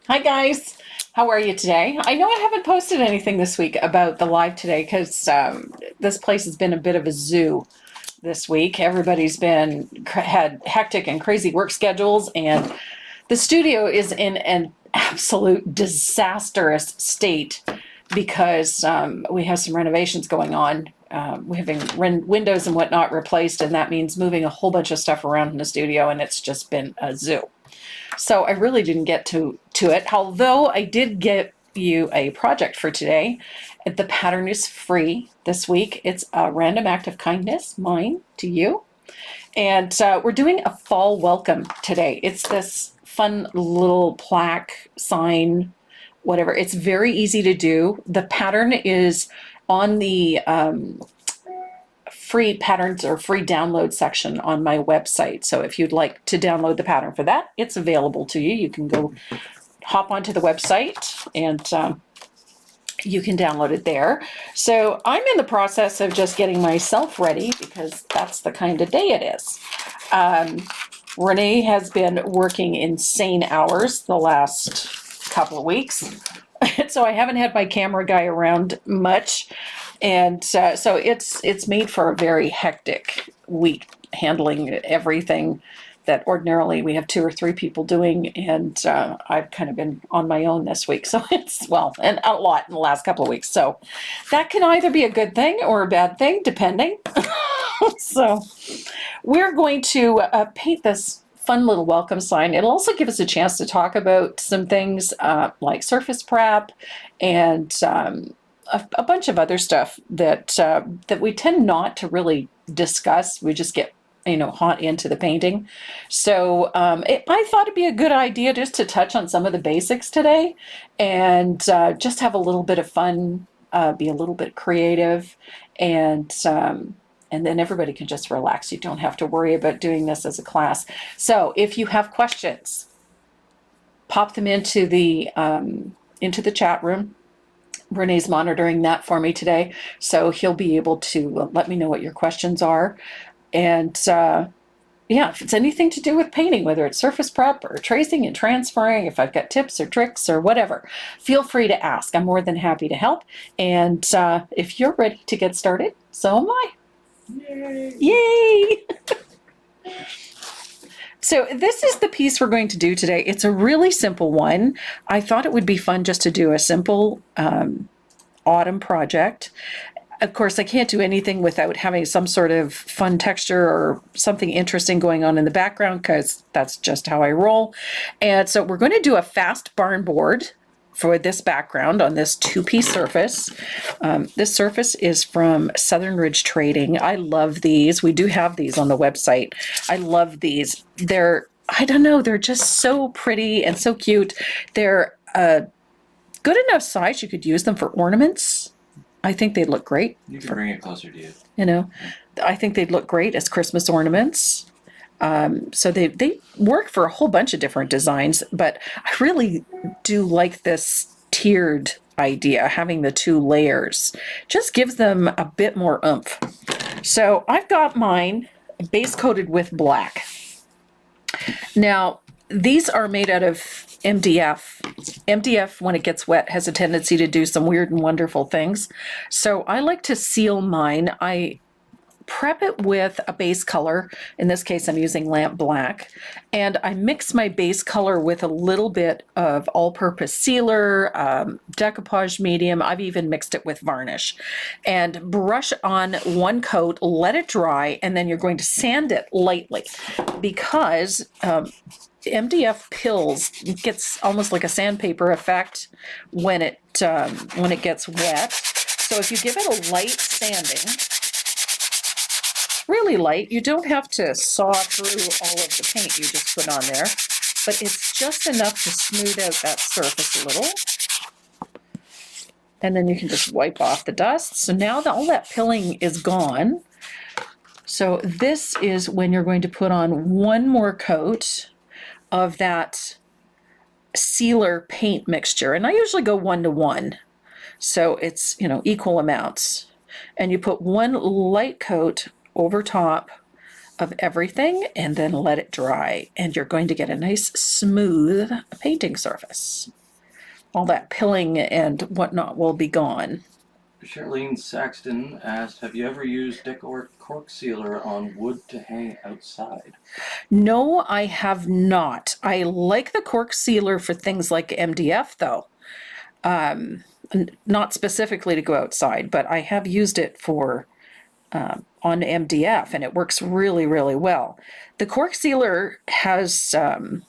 Hi guys, how are you today? I know I haven't posted anything this week about the live today because this place has been a bit of a zoo this week. Everybody's had hectic and crazy work schedules, and the studio is in an absolute disastrous state because we have some renovations going on. We're having windows and whatnot replaced, and that means moving a whole bunch of stuff around in the studio, and it's just been a zoo. So I really didn't get to it, although I did get you a project for today. The pattern is free this week. It's a random act of kindness, mine to you. And we're doing a fall welcome today. It's this fun little plaque, sign, whatever. It's very easy to do. The pattern is on the free patterns or free download section on my website. So if you'd like to download the pattern for that, it's available to you. You can go hop onto the website and you can download it there. So I'm in the process of just getting myself ready because that's the kind of day it is. Renee has been working insane hours the last couple of weeks. So I haven't had my camera guy around much. And so it's made for a very hectic week handling everything that ordinarily we have 2 or 3 people doing. And I've kind of been on my own this week. So and a lot in the last couple of weeks. So that can either be a good thing or a bad thing, depending. So we're going to paint this fun little welcome sign. It'll also give us a chance to talk about some things like surface prep and a bunch of other stuff that we tend not to really discuss. We just get hot into the painting. So I thought it'd be a good idea just to touch on some of the basics today and just have a little bit of fun, be a little bit creative, and then everybody can just relax. You don't have to worry about doing this as a class. So if you have questions, pop them into the chat room. Renee's monitoring that for me today, so he'll be able to let me know what your questions are. And if it's anything to do with painting, whether it's surface prep or tracing and transferring, if I've got tips or tricks or whatever, feel free to ask. I'm more than happy to help. And if you're ready to get started, so am I. Yay! Yay! So this is the piece we're going to do today. It's a really simple one. I thought it would be fun just to do a simple autumn project. Of course, I can't do anything without having some sort of fun texture or something interesting going on in the background because that's just how I roll. And so we're going to do a fast barn board for this background on this 2-piece surface. This surface is from Southern Ridge Trading. I love these. We do have these on the website. I love these. I don't know, they're just so pretty and so cute. They're a good enough size you could use them for ornaments. I think they'd look great. You can bring it closer to you. I think they'd look great as Christmas ornaments. So they work for a whole bunch of different designs, but I really do like this tiered idea, having the 2 layers. Just gives them a bit more oomph. So I've got mine base coated with black. Now, these are made out of MDF. MDF, when it gets wet, has a tendency to do some weird and wonderful things. So I like to seal mine. I prep it with a base color. In this case, I'm using lamp black. And I mix my base color with a little bit of all-purpose sealer, decoupage medium. I've even mixed it with varnish. And brush on 1 coat, let it dry, and then you're going to sand it lightly because MDF pills, it gets almost like a sandpaper effect when it gets wet. So if you give it a light sanding, really light, you don't have to saw through all of the paint you just put on there, but it's just enough to smooth out that surface a little. And then you can just wipe off the dust. So now all that pilling is gone. So this is when you're going to put on 1 more coat of that sealer paint mixture. And I usually go 1 to 1. So it's, equal amounts. And you put 1 light coat over top of everything and then let it dry. And you're going to get a nice smooth painting surface. All that pilling and whatnot will be gone. Charlene Saxton asked, have you ever used decor cork sealer on wood to hang outside? No, I have not. I like the cork sealer for things like MDF though. Not specifically to go outside, but I have used it for on MDF and it works really, really well. The cork sealer has a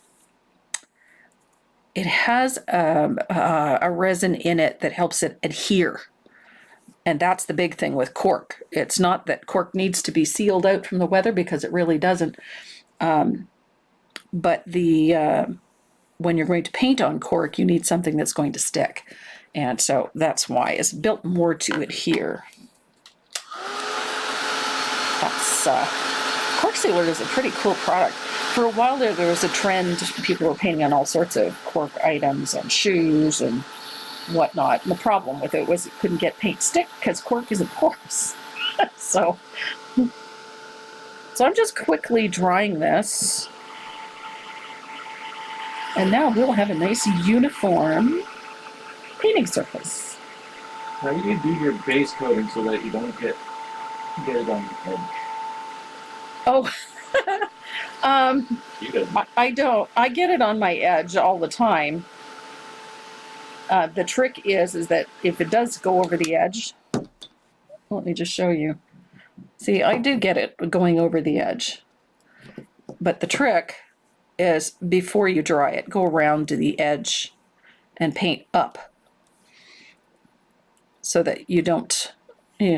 resin in it that helps it adhere. And that's the big thing with cork. It's not that cork needs to be sealed out from the weather because it really doesn't. But when you're going to paint on cork, you need something that's going to stick. And so that's why it's built more to adhere. That's cork sealer is a pretty cool product. For a while there was a trend. People were painting on all sorts of cork items and shoes and whatnot. And the problem with it was it couldn't get paint stick because cork isn't porous. so I'm just quickly drying this. And now we'll have a nice uniform painting surface. How do you do your base coating so that you don't get it on the edge? Oh, You did. I don't. I get it on my edge all the time. The trick is that if it does go over the edge, let me just show you. See, I do get it going over the edge. But the trick is before you dry it, go around to the edge and paint up so that you don't,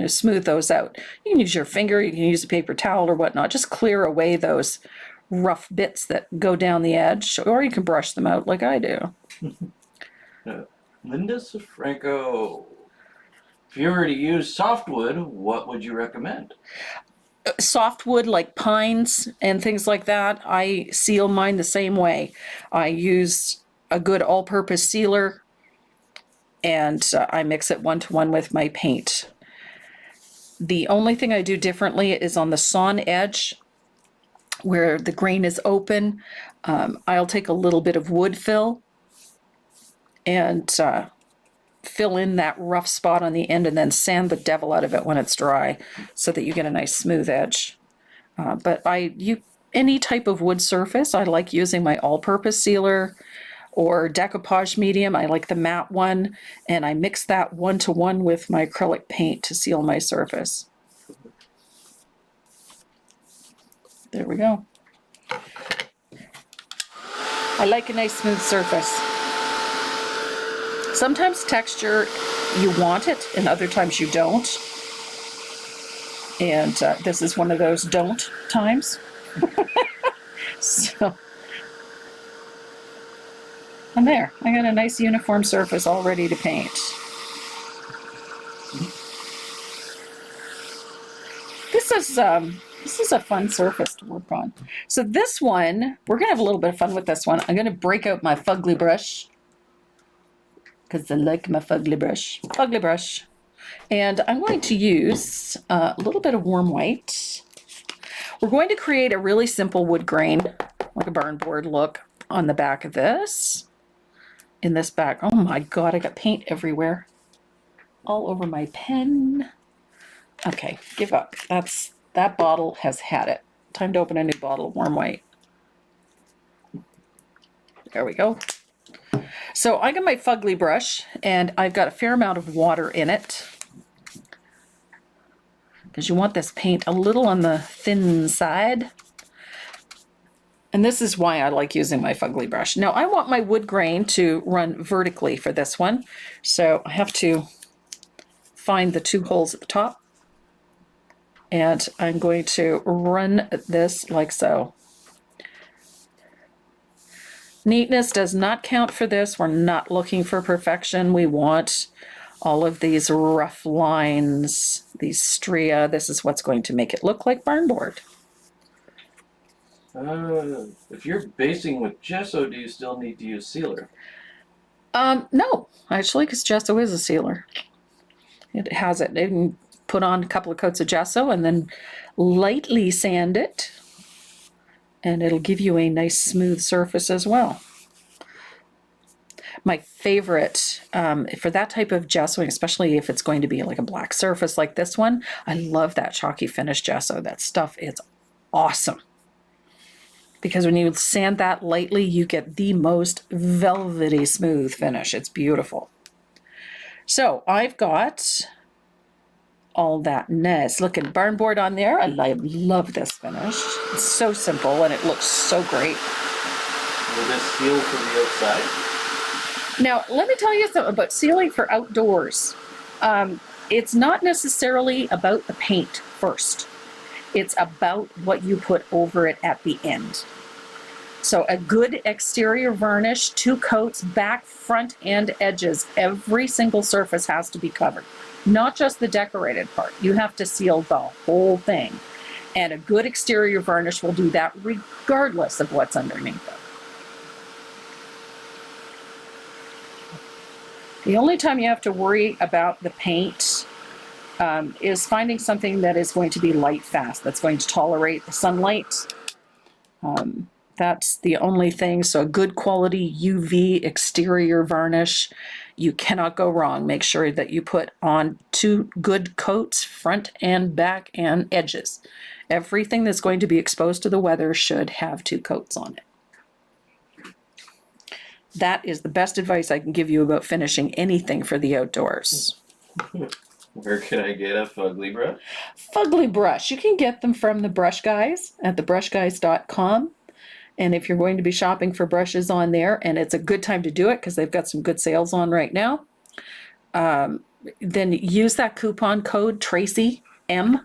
smooth those out. You can use your finger, you can use a paper towel or whatnot. Just clear away those rough bits that go down the edge, or you can brush them out like I do. Linda Sofranco, if you were to use softwood, what would you recommend? Softwood like pines and things like that, I seal mine the same way. I use a good all-purpose sealer and I mix it 1-to-1 with my paint. The only thing I do differently is on the sawn edge where the grain is open. I'll take a little bit of wood fill and fill in that rough spot on the end and then sand the devil out of it when it's dry so that you get a nice smooth edge. But any type of wood surface, I like using my all-purpose sealer or decoupage medium. I like the matte one, and I mix that 1-to-1 with my acrylic paint to seal my surface. There we go. I like a nice smooth surface. Sometimes texture, you want it, and other times you don't. And this is one of those don't times. So, and there, I got a nice uniform surface all ready to paint. This is a fun surface to work on. So this one, we're gonna have a little bit of fun with this one. I'm gonna break out my fugly brush, because I like my fugly brush. And I'm going to use a little bit of warm white. We're going to create a really simple wood grain, like a barn board look on the back of this. In this back, oh my God, I got paint everywhere. All over my pen. Okay, give up. That bottle has had it. Time to open a new bottle of warm white. There we go. So I got my fugly brush and I've got a fair amount of water in it because you want this paint a little on the thin side. And this is why I like using my fugly brush. Now I want my wood grain to run vertically for this one. So I have to find the 2 holes at the top. And I'm going to run this like so. Neatness does not count for this. We're not looking for perfection. We want all of these rough lines, these stria. This is what's going to make it look like barn board. If you're basing with gesso, do you still need to use sealer? No, actually, because gesso is a sealer. It has it. put on a couple of coats of gesso and then lightly sand it, and it'll give you a nice smooth surface as well. My favorite for that type of gessoing, especially if it's going to be like a black surface like this one, I love that chalky finish gesso. That stuff is awesome. Because when you sand that lightly, you get the most velvety smooth finish. It's beautiful. So I've got all that nice looking barn board on there. I love this finish. It's so simple and it looks so great. Will this seal from the outside? Now, let me tell you something about sealing for outdoors. It's not necessarily about the paint first. It's about what you put over it at the end. So a good exterior varnish, 2 coats, back, front, and edges. Every single surface has to be covered. Not just the decorated part. You have to seal the whole thing. And a good exterior varnish will do that regardless of what's underneath it. The only time you have to worry about the paint is finding something that is going to be light fast, that's going to tolerate the sunlight. That's the only thing. So a good quality UV exterior varnish, you cannot go wrong. Make sure that you put on 2 good coats, front and back and edges. Everything that's going to be exposed to the weather should have 2 coats on it. That is the best advice I can give you about finishing anything for the outdoors. Where can I get a fugly brush? Fugly brush. You can get them from the Brush Guys at thebrushguys.com. And if you're going to be shopping for brushes on there, and it's a good time to do it because they've got some good sales on right now, then use that coupon code Tracy M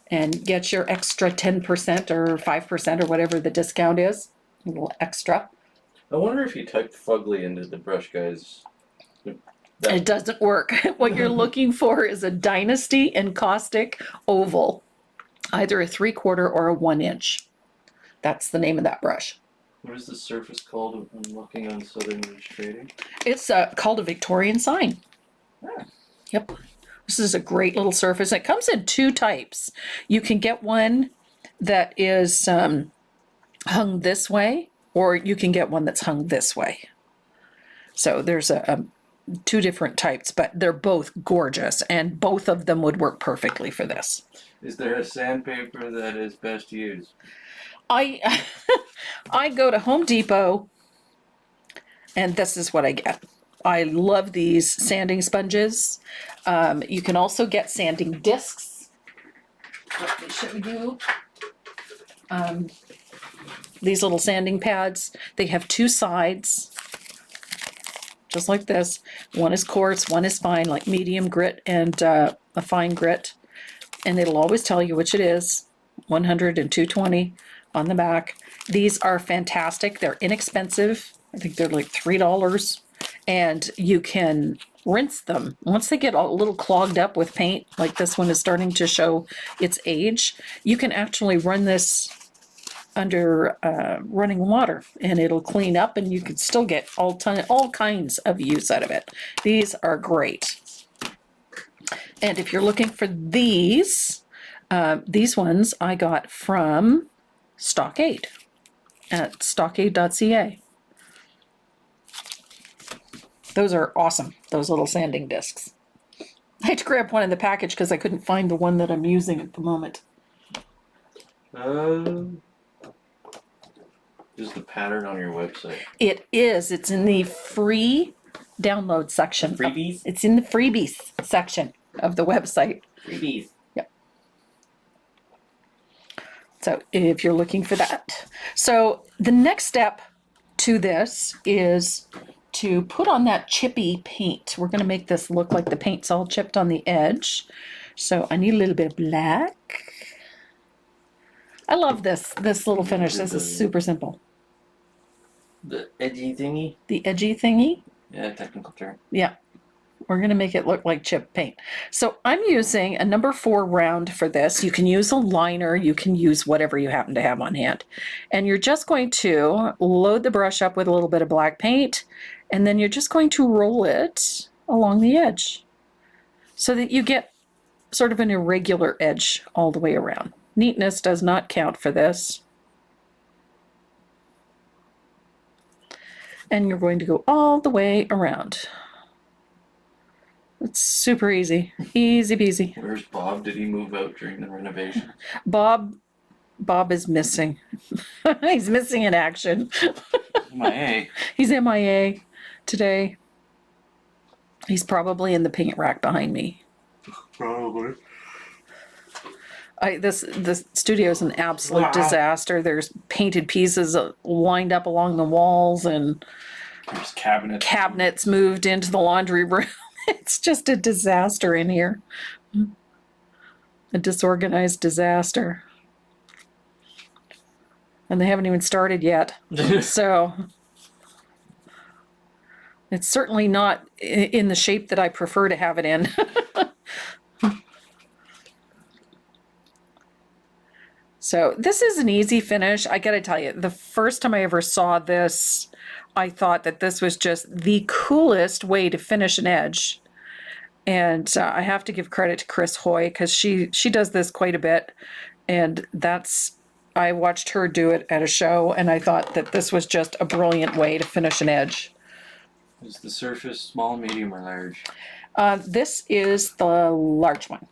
and get your extra 10% or 5% or whatever the discount is, a little extra. I wonder if you typed fugly into the Brush Guys. It doesn't work. What you're looking for is a Dynasty encaustic oval, either a 3/4 or a 1 inch. That's the name of that brush. What is the surface called? I'm looking on Southern Ridge Trading. It's called a Victorian sign. Yeah. Yep. This is a great little surface. It comes in 2 types. You can get one that is hung this way, or you can get one that's hung this way. So there's 2 different types, but they're both gorgeous, and both of them would work perfectly for this. Is there a sandpaper that is best used? I go to Home Depot, and this is what I get. I love these sanding sponges. You can also get sanding discs. Let me show you. These little sanding pads. They have 2 sides, just like this. One is coarse, one is fine, like medium grit and a fine grit. And it'll always tell you which it is, 100 and 220 on the back. These are fantastic. They're inexpensive. I think they're like $3. And you can rinse them. Once they get a little clogged up with paint, like this one is starting to show its age, you can actually run this under running water and it'll clean up, and you can still get all kinds of use out of it. These are great. And if you're looking for these ones I got from Stockade at stockade.ca. Those are awesome, those little sanding discs. I had to grab one in the package because I couldn't find the one that I'm using at the moment. Is the pattern on your website? It is. It's in the free download section. Freebies? It's in the freebies section of the website. Freebies. Yep. So if you're looking for that. So the next step to this is to put on that chippy paint. We're going to make this look like the paint's all chipped on the edge. So I need a little bit of black. I love this little finish. This is super simple. The edgy thingy? The edgy thingy? Yeah, technical term. Yeah. We're going to make it look like chip paint. So I'm using a number 4 round for this. You can use a liner. You can use whatever you happen to have on hand. And you're just going to load the brush up with a little bit of black paint, and then you're just going to roll it along the edge so that you get sort of an irregular edge all the way around. Neatness does not count for this. And you're going to go all the way around. It's super easy. Easy peasy. Where's Bob? Did he move out during the renovation? Bob is missing. He's missing in action. MIA. He's MIA today. He's probably in the paint rack behind me. Probably. The studio is an absolute disaster. There's painted pieces lined up along the walls, and There's cabinets moved into the laundry room. It's just a disaster in here. A disorganized disaster. And they haven't even started yet. So it's certainly not in the shape that I prefer to have it in. So this is an easy finish. I gotta tell you, the first time I ever saw this, I thought that this was just the coolest way to finish an edge. And I have to give credit to Chris Hoy, because she does this quite a bit. And I watched her do it at a show, and I thought that this was just a brilliant way to finish an edge. Is the surface small, medium, or large? This is the large one.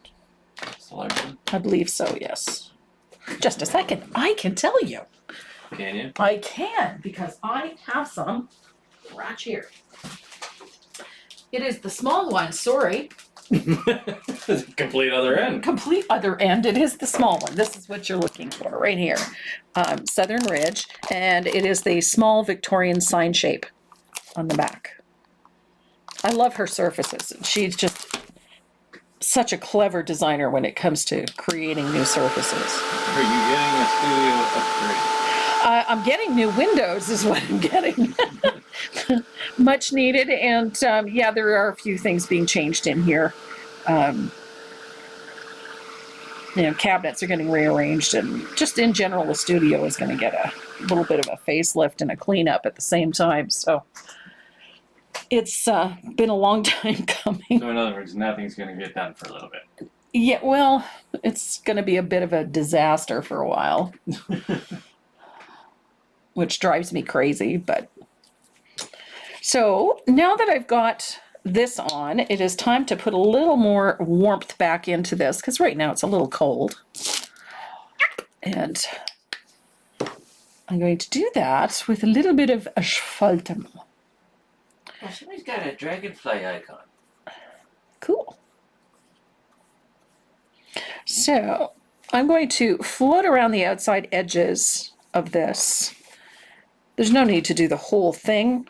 It's the large one. I believe so, yes. Just a second. I can tell you. Can you? I can, because I have some right here. It is the small one, sorry. Complete other end. Complete other end. It is the small one. This is what you're looking for right here. Southern Ridge, and it is the small Victorian sign shape on the back. I love her surfaces. She's just such a clever designer when it comes to creating new surfaces. Are you getting a studio upgrade? I'm getting new windows is what I'm getting. Much needed, and yeah, there are a few things being changed in here. Cabinets are getting rearranged, and just in general, the studio is going to get a little bit of a facelift and a cleanup at the same time. So it's been a long time coming. So in other words, nothing's going to get done for a little bit. Yeah, well, it's going to be a bit of a disaster for a while. Which drives me crazy, but. So now that I've got this on, it is time to put a little more warmth back into this, because right now it's a little cold. And I'm going to do that with a little bit of asphaltum. Oh, somebody's got a dragonfly icon. Cool. So I'm going to float around the outside edges of this. There's no need to do the whole thing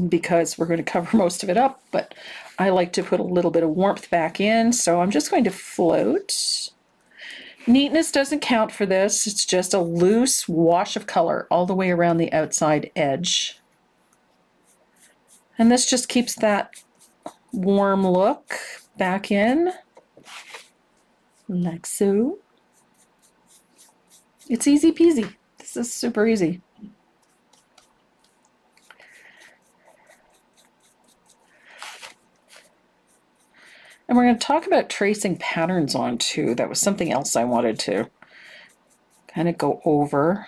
because we're going to cover most of it up, but I like to put a little bit of warmth back in, so I'm just going to float. Neatness doesn't count for this. It's just a loose wash of color all the way around the outside edge. And this just keeps that warm look back in, like so. It's easy peasy. This is super easy. And we're going to talk about tracing patterns on too. That was something else I wanted to kind of go over.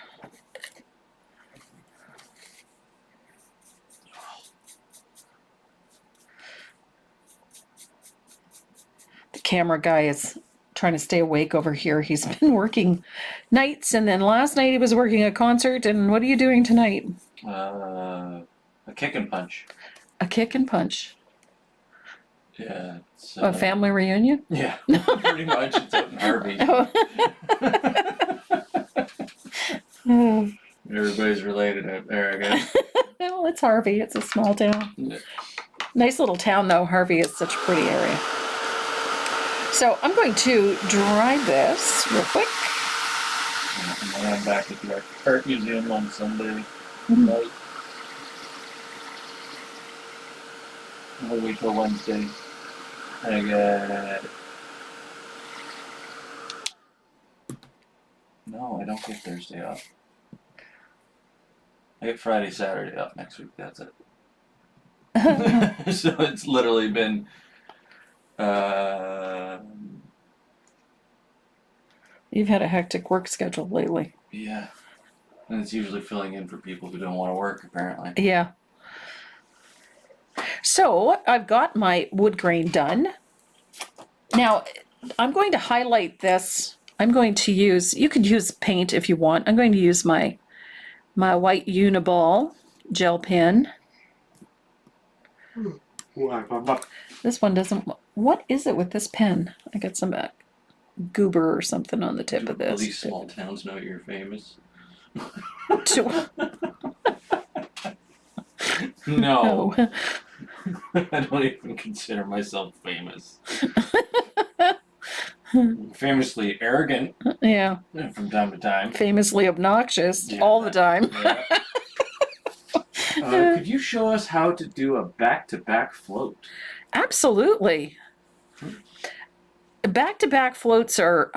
The camera guy is trying to stay awake over here. He's been working nights, and then last night he was working a concert. And what are you doing tonight? A kick and punch. A kick and punch. Yeah. It's, A family reunion? Yeah, pretty much. It's out in Harvey. Oh. Everybody's related out there, I guess. Well, it's Harvey. It's a small town. Yeah. Nice little town, though. Harvey is such a pretty area. So I'm going to dry this real quick. And then I'm back at the art museum on Sunday night. I'll wait till Wednesday. I got... No, I don't get Thursday off. I get Friday, Saturday off next week. That's it. So it's literally been You've had a hectic work schedule lately. Yeah. And it's usually filling in for people who don't want to work, apparently. Yeah. So I've got my wood grain done. Now, I'm going to highlight this. I'm going to use, you could use paint if you want. I'm going to use my white Uniball gel pen. This one doesn't, what is it with this pen? I got some goober or something on the tip of this. These small towns know you're famous. No. I don't even consider myself famous. Famously arrogant. Yeah. From time to time. Famously obnoxious all the time. Yeah. Could you show us how to do a back-to-back float? Absolutely. Back-to-back floats are,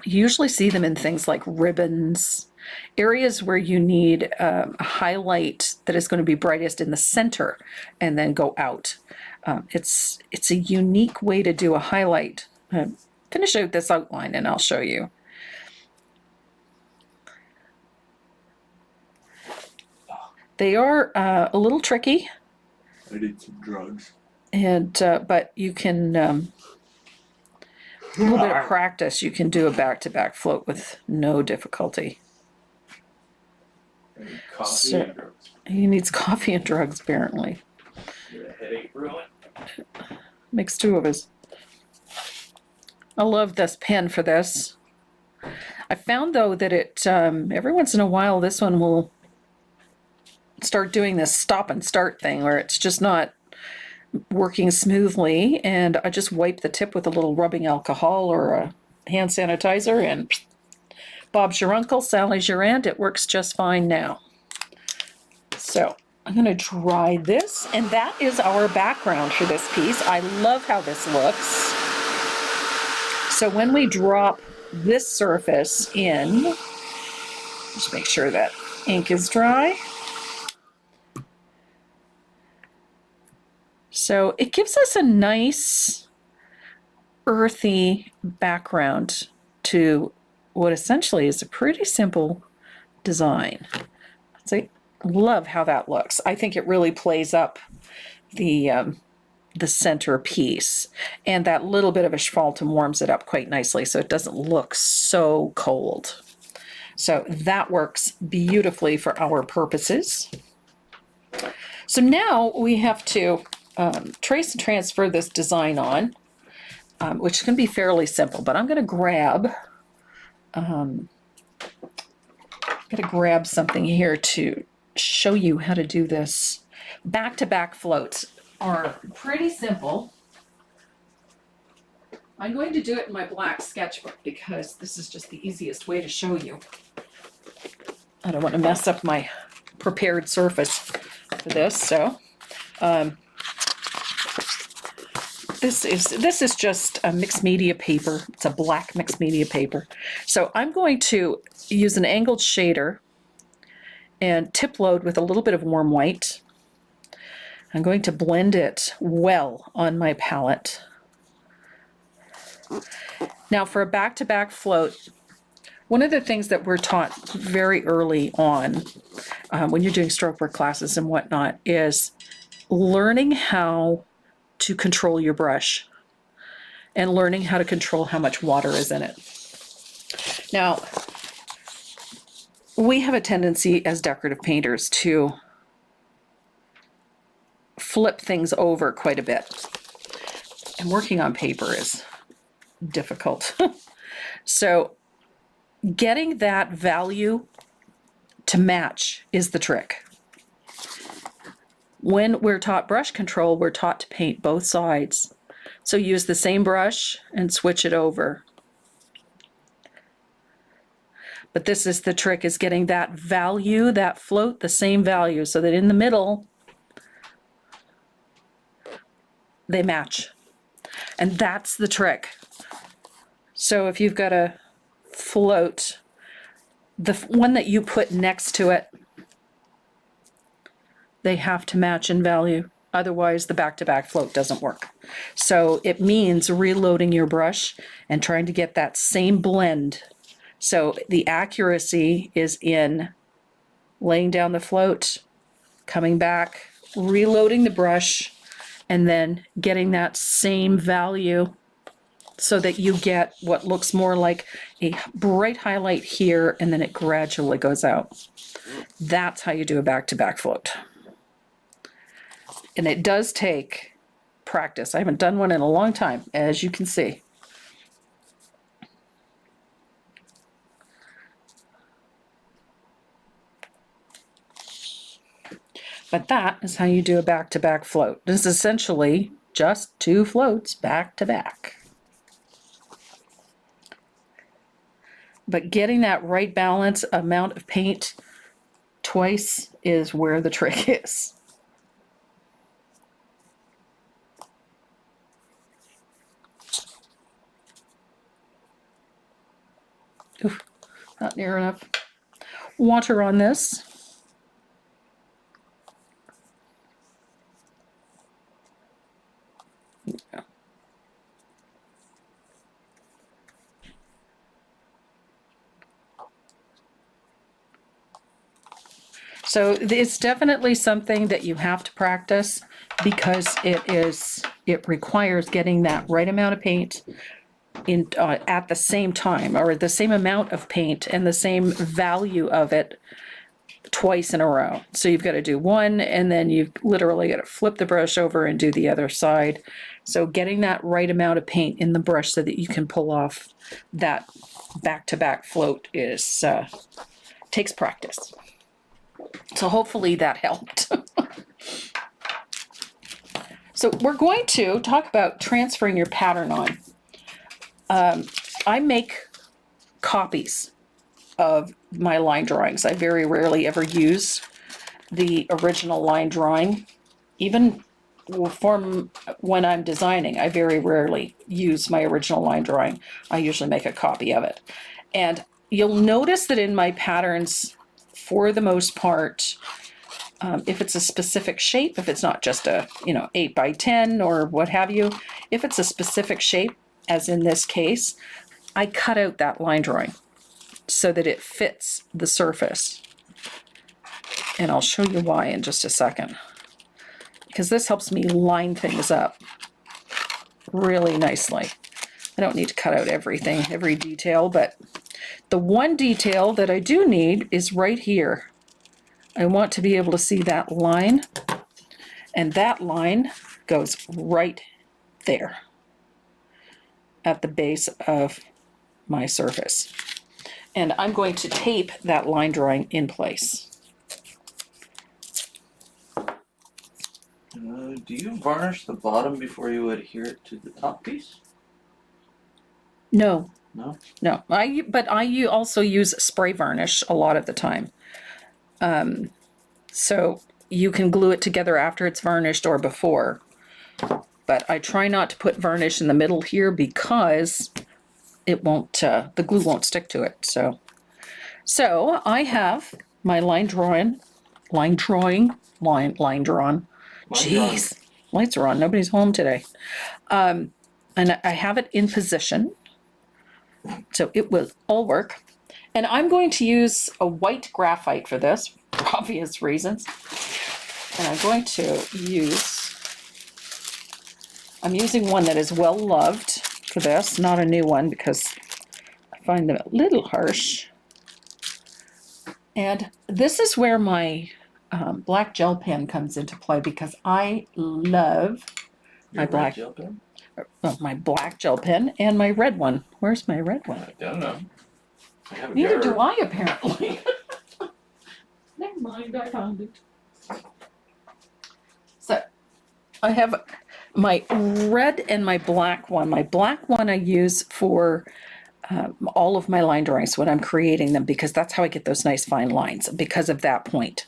you usually see them in things like ribbons, areas where you need a highlight that is going to be brightest in the center and then go out. It's a unique way to do a highlight. Finish out this outline and I'll show you. They are a little tricky. I did some drugs. And but you can, a little bit of practice, you can do a back-to-back float with no difficulty. Coffee and drugs. He needs coffee and drugs, apparently. Get a headache brewing. Makes two of us. I love this pen for this. I found, though, that it, every once in a while, this one will start doing this stop and start thing where it's just not working smoothly, and I just wipe the tip with a little rubbing alcohol or a hand sanitizer, and Bob's your uncle, Sally's your aunt. It works just fine now. So I'm going to dry this, and that is our background for this piece. I love how this looks. So when we drop this surface in, just make sure that ink is dry. So it gives us a nice earthy background to what essentially is a pretty simple design. So I love how that looks. I think it really plays up the center piece, and that little bit of asphaltum warms it up quite nicely so it doesn't look so cold. So that works beautifully for our purposes. So now we have to trace and transfer this design on, which can be fairly simple, but I'm going to grab something here to show you how to do this. Back-to-back floats are pretty simple. I'm going to do it in my black sketchbook because this is just the easiest way to show you. I don't want to mess up my prepared surface for this, so this is just a mixed media paper. It's a black mixed media paper. So I'm going to use an angled shader and tip load with a little bit of warm white. I'm going to blend it well on my palette. Now for a back-to-back float, one of the things that we're taught very early on when you're doing stroke work classes and whatnot is learning how to control your brush and learning how to control how much water is in it. Now, we have a tendency as decorative painters to flip things over quite a bit. And working on paper is difficult. So getting that value to match is the trick. When we're taught brush control, we're taught to paint both sides. So use the same brush and switch it over. But this is the trick, is getting that value, that float, the same value, so that in the middle, they match. And that's the trick. So if you've got a float, the one that you put next to it, they have to match in value. Otherwise, the back-to-back float doesn't work. So it means reloading your brush and trying to get that same blend. So the accuracy is in laying down the float, coming back, reloading the brush, and then getting that same value so that you get what looks more like a bright highlight here, and then it gradually goes out. That's how you do a back-to-back float. And it does take practice. I haven't done one in a long time, as you can see. But that is how you do a back-to-back float. This is essentially just 2 floats back-to-back. But getting that right balance amount of paint twice is where the trick is. Oof, not near enough water on this. Yeah. So it's definitely something that you have to practice because it requires getting that right amount of paint in at the same time, or the same amount of paint and the same value of it twice in a row. So you've got to do one, and then you've literally got to flip the brush over and do the other side. So getting that right amount of paint in the brush so that you can pull off that back-to-back float is takes practice. So hopefully that helped. So we're going to talk about transferring your pattern on. I make copies of my line drawings. I very rarely ever use the original line drawing. Even from when I'm designing, I very rarely use my original line drawing. I usually make a copy of it. And you'll notice that in my patterns, for the most part, if it's a specific shape, if it's not just a 8 by 10 or what have you, if it's a specific shape, as in this case, I cut out that line drawing so that it fits the surface. And I'll show you why in just a second, because this helps me line things up really nicely. I don't need to cut out everything, every detail, but the one detail that I do need is right here. I want to be able to see that line, and that line goes right there at the base of my surface. And I'm going to tape that line drawing in place. Do you varnish the bottom before you adhere it to the top piece? No. No? No, but I also use spray varnish a lot of the time. So you can glue it together after it's varnished or before. But I try not to put varnish in the middle here because it won't, the glue won't stick to it. So I have my line drawn. Jeez, lights are on. Nobody's home today. And I have it in position. So it will all work. And I'm going to use a white graphite for this, for obvious reasons. And I'm going to I'm using one that is well loved for this, not a new one because I find them a little harsh. And this is where my black gel pen comes into play because I love my black gel pen? My black gel pen and my red one. Where's my red one? I don't know. Neither do I, apparently. Never mind, I found it. So I have my red and my black one. My black one I use for all of my line drawings when I'm creating them because that's how I get those nice fine lines, because of that point.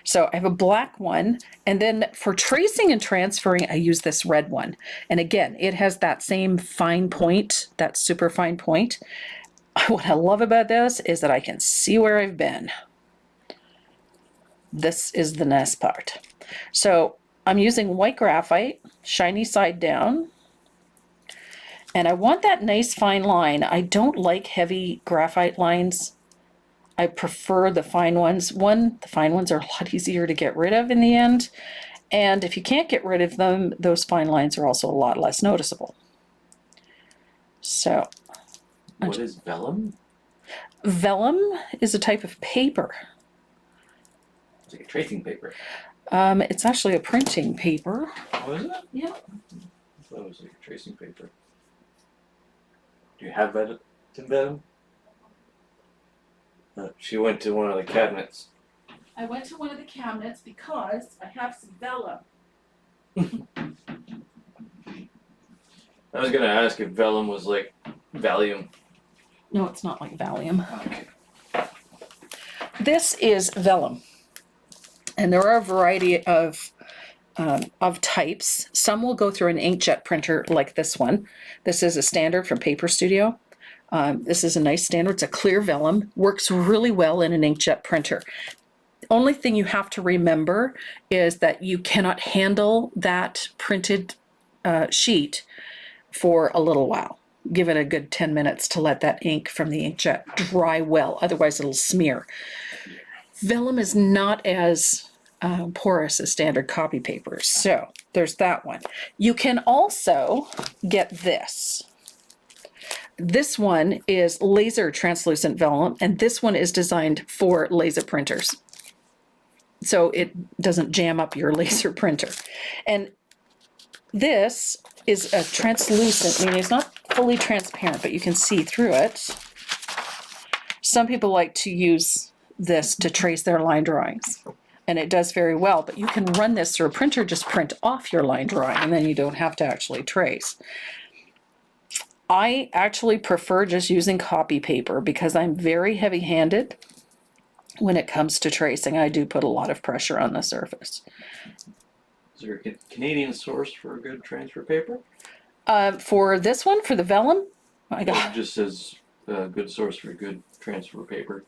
So I have a black one, and then for tracing and transferring, I use this red one. And again, it has that same fine point, that super fine point. What I love about this is that I can see where I've been. This is the nice part. So I'm using white graphite, shiny side down. And I want that nice fine line. I don't like heavy graphite lines. I prefer the fine ones. One, the fine ones are a lot easier to get rid of in the end. And if you can't get rid of them, those fine lines are also a lot less noticeable. So. What is vellum? Vellum is a type of paper. It's like a tracing paper. It's actually a printing paper. Oh, is it? Yeah. I thought it was like a tracing paper. Do you have that in vellum? She went to one of the cabinets. I went to one of the cabinets because I have some vellum. I was gonna ask if vellum was like Valium. No, it's not like Valium. Okay. This is vellum. And there are a variety of types. Some will go through an inkjet printer like this one. This is a standard from Paper Studio. This is a nice standard. It's a clear vellum. Works really well in an inkjet printer. The only thing you have to remember is that you cannot handle that printed sheet for a little while. Give it a good 10 minutes to let that ink from the inkjet dry well. Otherwise, it'll smear. Vellum is not as porous as standard copy paper. So there's that one. You can also get this. This one is laser translucent vellum, and this one is designed for laser printers. So it doesn't jam up your laser printer. And this is a translucent, meaning it's not fully transparent, but you can see through it. Some people like to use this to trace their line drawings, and it does very well, but you can run this through a printer, just print off your line drawing, and then you don't have to actually trace. I actually prefer just using copy paper because I'm very heavy-handed when it comes to tracing. I do put a lot of pressure on the surface. Is there a Canadian source for a good transfer paper? For this one, for the vellum, I got. It just says good source for good transfer paper.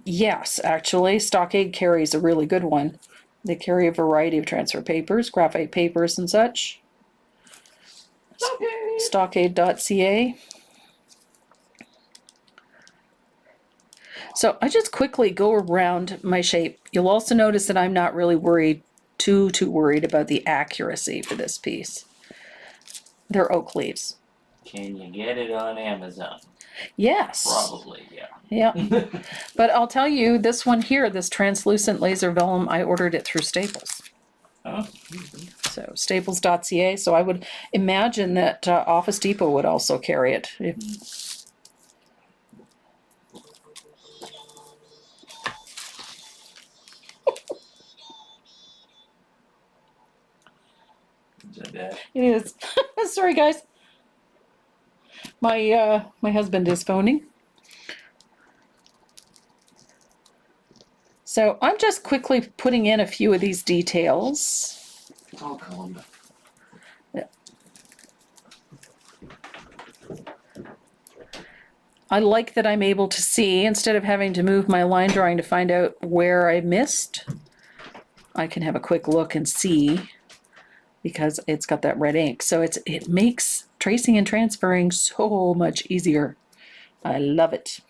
Yes, actually, Stockade carries a really good one. They carry a variety of transfer papers, graphite papers and such. Stockade.ca. So I just quickly go around my shape. You'll also notice that I'm not really too worried about the accuracy for this piece. They're oak leaves. Can you get it on Amazon? Yes. Probably, yeah. Yeah. But I'll tell you, this one here, this translucent laser vellum, I ordered it through Staples. Oh. So staples.ca. So I would imagine that Office Depot would also carry it. Is that that? It is. Sorry, guys. My husband is phoning. So I'm just quickly putting in a few of these details. I'll call him. I like that I'm able to see, instead of having to move my line drawing to find out where I missed, I can have a quick look and see because it's got that red ink. So it makes tracing and transferring so much easier. I love it.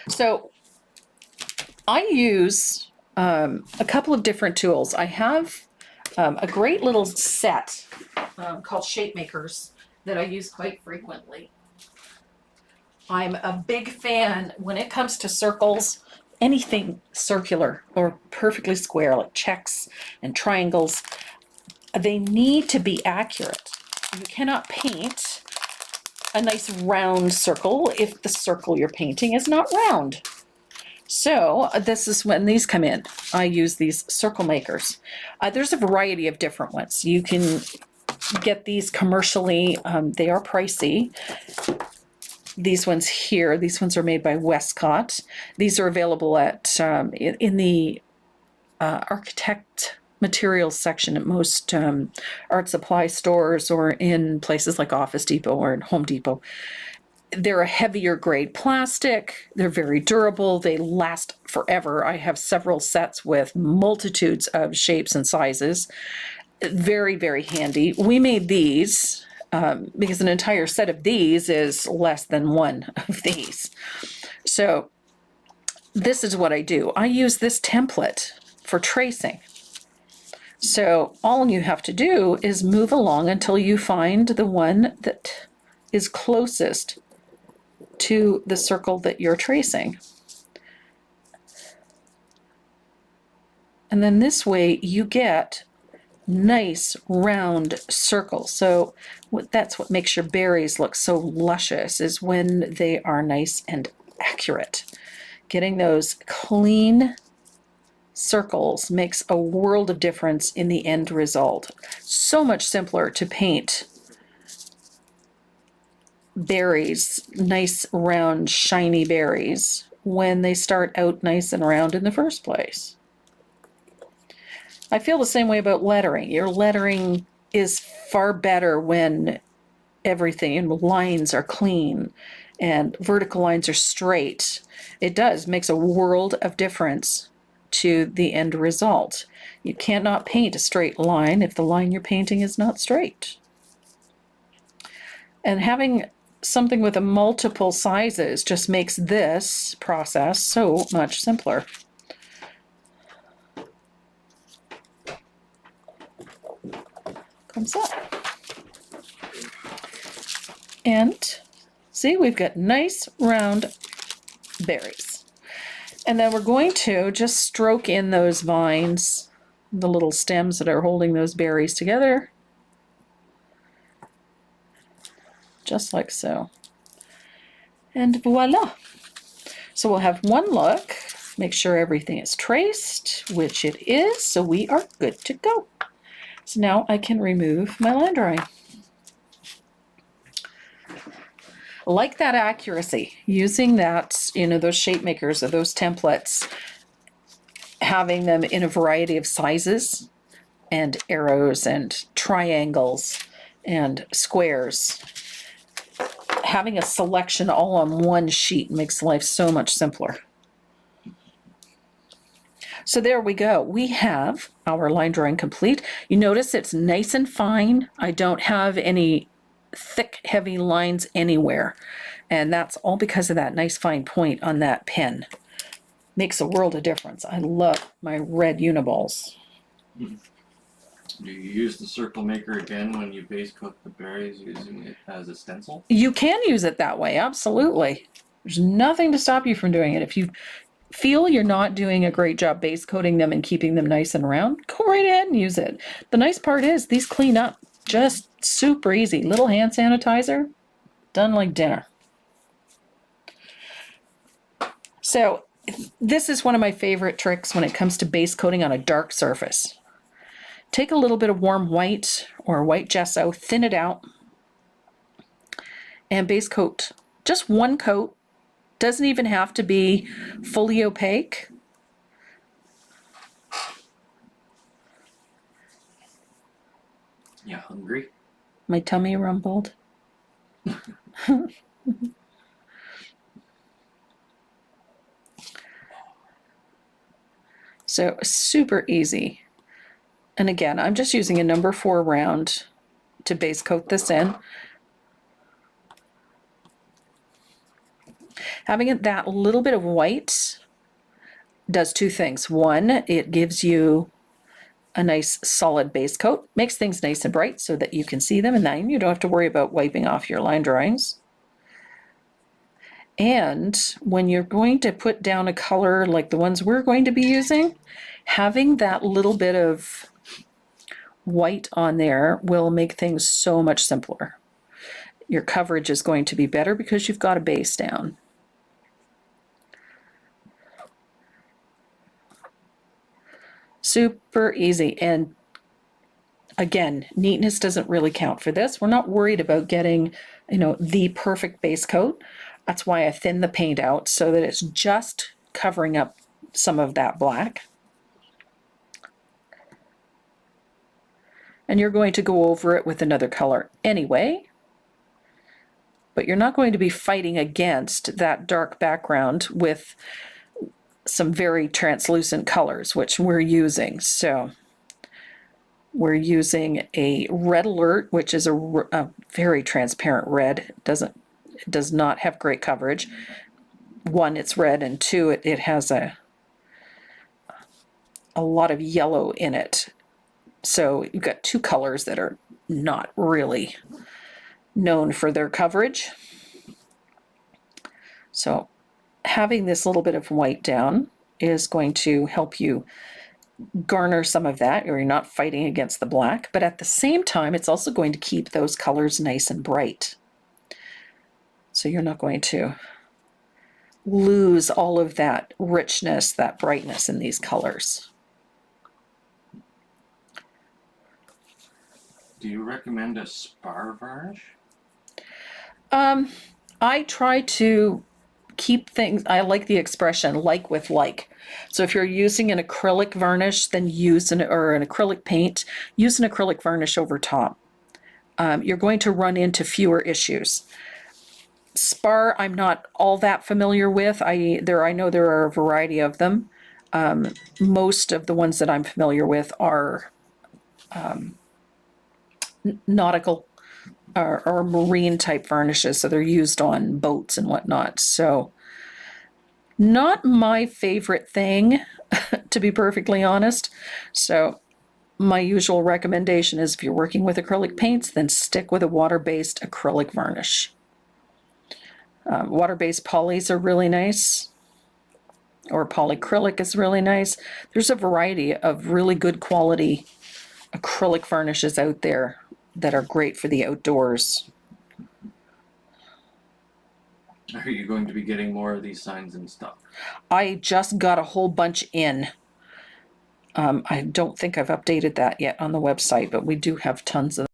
So I use a couple of different tools. I have a great little set called Shape Makers that I use quite frequently. I'm a big fan when it comes to circles, anything circular or perfectly square, like checks and triangles. They need to be accurate. You cannot paint a nice round circle if the circle you're painting is not round. So this is when these come in. I use these circle makers. There's a variety of different ones. You can get these commercially. They are pricey. These ones here, these ones are made by Westcott. These are available at in the architect materials section at most art supply stores or in places like Office Depot or Home Depot. they're a heavier grade plastic. They're very durable. They last forever. I have several sets with multitudes of shapes and sizes. Very, very handy. We made these because an entire set of these is less than one of these. So this is what I do. I use this template for tracing. So all you have to do is move along until you find the one that is closest to the circle that you're tracing. And then this way you get nice round circles. So that's what makes your berries look so luscious, is when they are nice and accurate. Getting those clean circles makes a world of difference in the end result. So much simpler to paint berries, nice round shiny berries, when they start out nice and round in the first place. I feel the same way about lettering. Your lettering is far better when everything and lines are clean and vertical lines are straight. It makes a world of difference to the end result. You cannot paint a straight line if the line you're painting is not straight. And having something with a multiple sizes just makes this process so much simpler. Comes up. And see, we've got nice round berries. And then we're going to just stroke in those vines, the little stems that are holding those berries together. Just like so. And voila. So we'll have one look, make sure everything is traced, which it is, so we are good to go. So now I can remove my line drawing. Like that accuracy, using that, those shape makers or those templates, having them in a variety of sizes and arrows and triangles and squares. Having a selection all on one sheet makes life so much simpler. So there we go. We have our line drawing complete. You notice it's nice and fine. I don't have any thick, heavy lines anywhere. And that's all because of that nice fine point on that pen. Makes a world of difference. I love my red uniballs. Do you use the circle maker again when you base coat the berries using it as a stencil? You can use it that way, absolutely. There's nothing to stop you from doing it. If you feel you're not doing a great job base coating them and keeping them nice and round, go right ahead and use it. The nice part is these clean up just super easy. Little hand sanitizer, done like dinner. So this is one of my favorite tricks when it comes to base coating on a dark surface. Take a little bit of warm white or white gesso, thin it out, and base coat. Just one coat. Doesn't even have to be fully opaque. You hungry? My tummy rumbled. So super easy. And again, I'm just using a number 4 round to base coat this in. Having it that little bit of white does 2 things. One, it gives you a nice solid base coat, makes things nice and bright so that you can see them, and then you don't have to worry about wiping off your line drawings. And when you're going to put down a color like the ones we're going to be using, having that little bit of white on there will make things so much simpler. Your coverage is going to be better because you've got a base down. Super easy. And again, neatness doesn't really count for this. We're not worried about getting, the perfect base coat. That's why I thin the paint out so that it's just covering up some of that black. And you're going to go over it with another color anyway. but you're not going to be fighting against that dark background with some very translucent colors, which we're using. So we're using a red alert, which is a very transparent red. It does not have great coverage. One, it's red, and two, it has a lot of yellow in it. So you've got two colors that are not really known for their coverage. So having this little bit of white down is going to help you garner some of that, or you're not fighting against the black, but at the same time, it's also going to keep those colors nice and bright. So you're not going to lose all of that richness, that brightness in these colors. Do you recommend a Spar varnish? I try to keep things, I like the expression like with like. So if you're using an acrylic varnish, then use an acrylic paint, use an acrylic varnish over top. You're going to run into fewer issues. Spar, I'm not all that familiar with. I know there are a variety of them. Most of the ones that I'm familiar with are nautical or marine type varnishes, so they're used on boats and whatnot. So not my favorite thing, to be perfectly honest. So my usual recommendation is if you're working with acrylic paints, then stick with a water-based acrylic varnish. Water-based polys are really nice, or polyacrylic is really nice. There's a variety of really good quality acrylic varnishes out there that are great for the outdoors. Are you going to be getting more of these signs in stock? I just got a whole bunch in. I don't think I've updated that yet on the website, but we do have tons of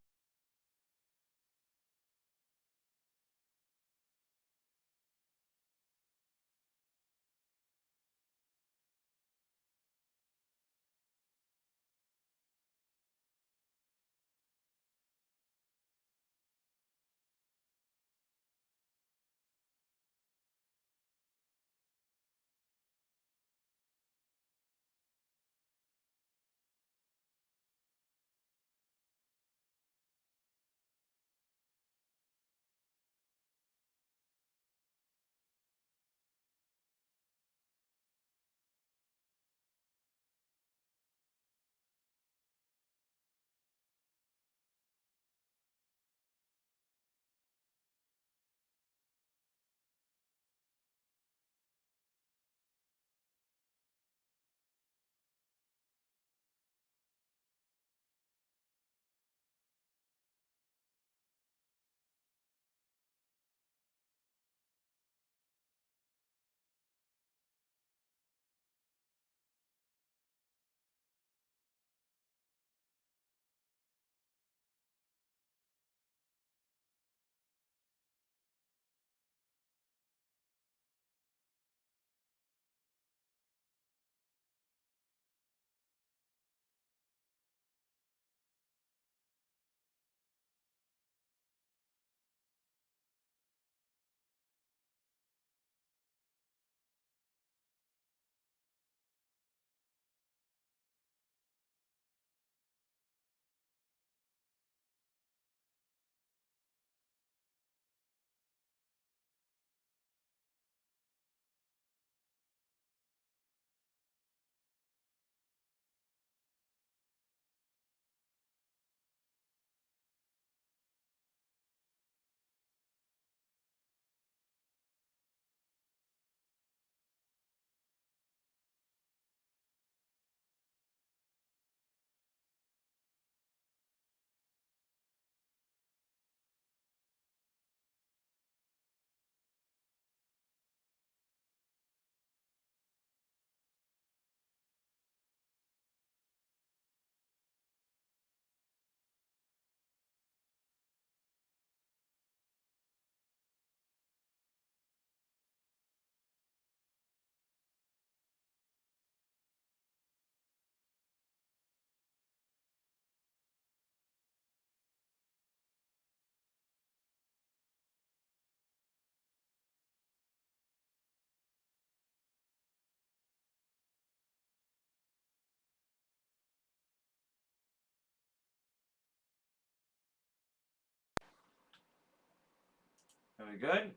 Are we good?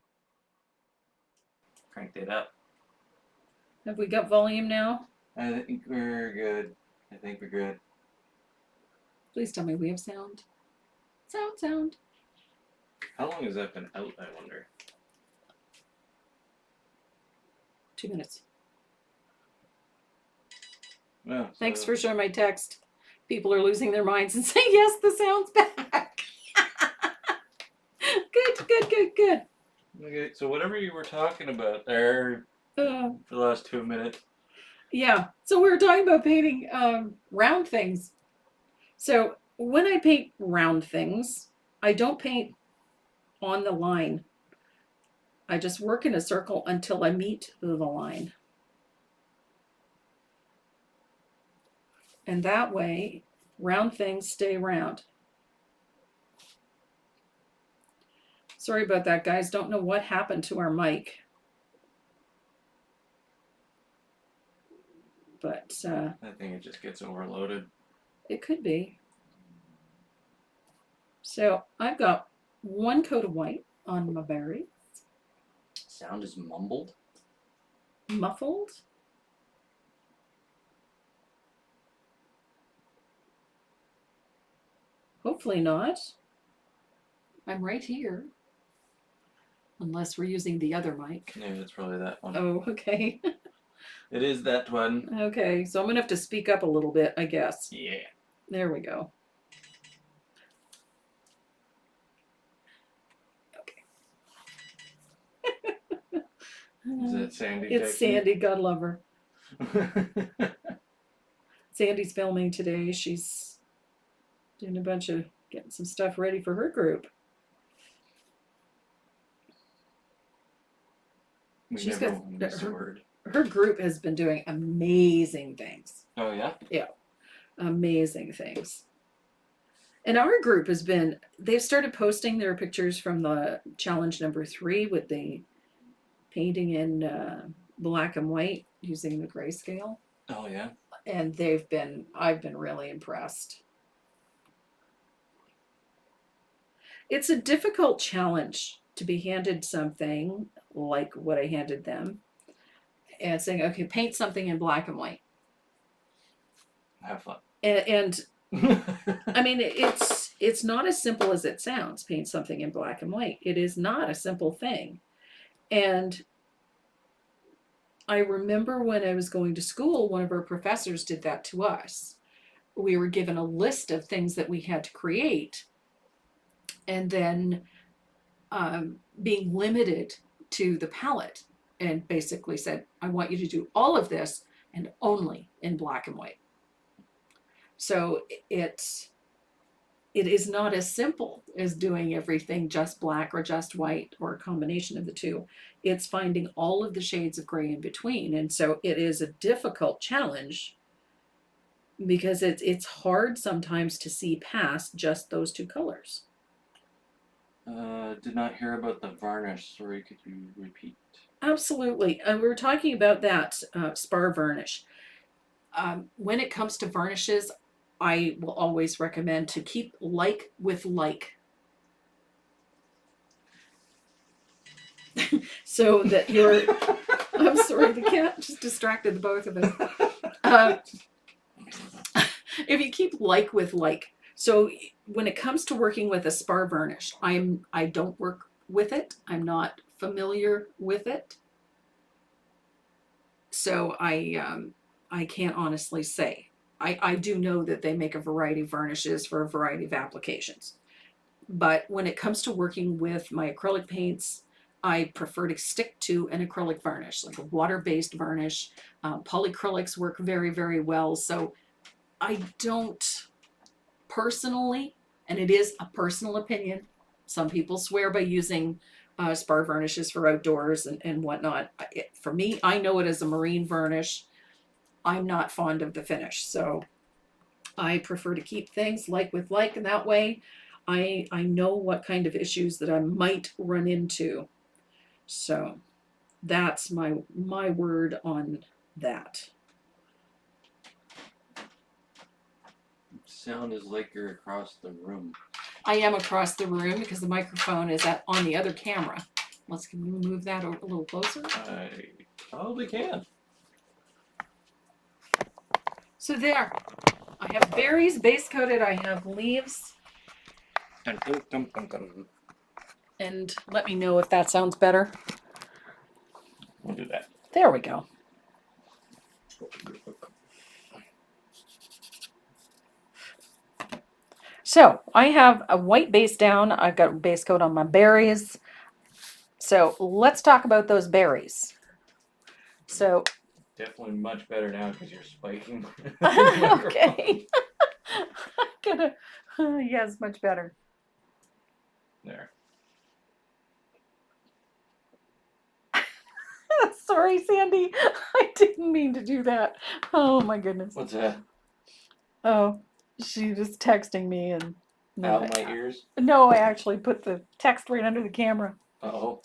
Cranked it up. Have we got volume now? I think we're good. I think we're good. Please tell me we have sound. Sound. How long has that been out, I wonder? 2 minutes. No, Thanks for showing my text. People are losing their minds and saying, yes, the sound's back. Good. Okay, so whatever you were talking about there Uh, for the last 2 minutes. yeah, so we were talking about painting round things. So when I paint round things, I don't paint on the line. I just work in a circle until I meet the line. And that way, round things stay round. Sorry about that, guys. Don't know what happened to our mic. But I think it just gets overloaded. it could be. So I've got one coat of white on my berry. Sound is mumbled. Muffled. Hopefully not. I'm right here. Unless we're using the other mic. Yeah, it's probably that one. Oh, okay. It is that one. Okay, so I'm going to have to speak up a little bit, I guess. Yeah. There we go. Okay. Is it Sandy? It's Sandy, God love her. Sandy's filming today. She's doing a bunch of getting some stuff ready for her group. We She's never got missed a word. Her group has been doing amazing things. Oh yeah? Amazing things. And our group has been, they've started posting their pictures from the challenge number 3 with the painting in black and white using the grayscale. Oh yeah? And I've been really impressed. It's a difficult challenge to be handed something like what I handed them and saying, okay, paint something in black and white. Have fun. And I mean, it's not as simple as it sounds, paint something in black and white. It is not a simple thing. And I remember when I was going to school, one of our professors did that to us. We were given a list of things that we had to create, and then being limited to the palette, and basically said, I want you to do all of this and only in black and white. So it is not as simple as doing everything just black or just white or a combination of the two. It's finding all of the shades of gray in between. And so it is a difficult challenge because it's hard sometimes to see past just those two colors. Did not hear about the varnish. Sorry, could you repeat? Absolutely. And we were talking about that Spar varnish. When it comes to varnishes, I will always recommend to keep like with like. So that you're, I'm sorry, the cat just distracted the both of us. If you keep like with like, so when it comes to working with a Spar varnish, I don't work with it. I'm not familiar with it. So I can't honestly say. I do know that they make a variety of varnishes for a variety of applications. But when it comes to working with my acrylic paints, I prefer to stick to an acrylic varnish, like a water-based varnish. Polyacrylics work very, very well. So I don't personally, and it is a personal opinion, some people swear by using Spar varnishes for outdoors and whatnot. For me, I know it as a marine varnish. I'm not fond of the finish, so I prefer to keep things like with like, and that way I know what kind of issues that I might run into. So that's my word on that. Sound is like you're across the room. I am across the room because the microphone is on the other camera. Can you move that a little closer? I probably can. So there, I have berries base coated. I have leaves, Dun, dun, dun, dun, dun. and let me know if that sounds better. We'll do that. There we go. So I have a white base down. I've got base coat on my berries. So let's talk about those berries. So Definitely much better now because you're spiking. okay. I'm gonna yes, much better. There. Sorry, Sandy. I didn't mean to do that. Oh my goodness. What's that? Oh, she was texting me and Out of my ears? no, I actually put the text right under the camera. Uh-oh.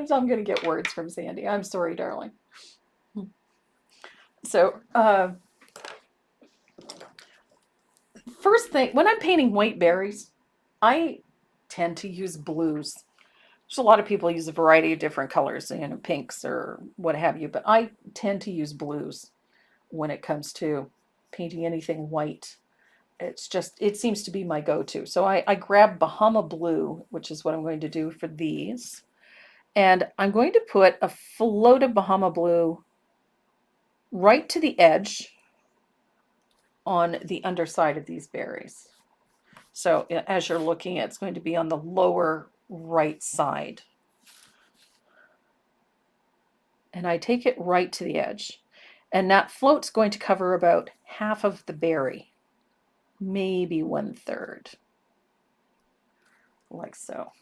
So I'm gonna get words from Sandy. I'm sorry, darling. So, first thing, when I'm painting white berries, I tend to use blues. There's a lot of people use a variety of different colors, pinks or what have you, but I tend to use blues when it comes to painting anything white. It seems to be my go-to. So I grab Bahama Blue, which is what I'm going to do for these. And I'm going to put a float of Bahama Blue right to the edge on the underside of these berries. So as you're looking, it's going to be on the lower right side. And I take it right to the edge. And that float's going to cover about half of the berry, maybe 1/3, like so.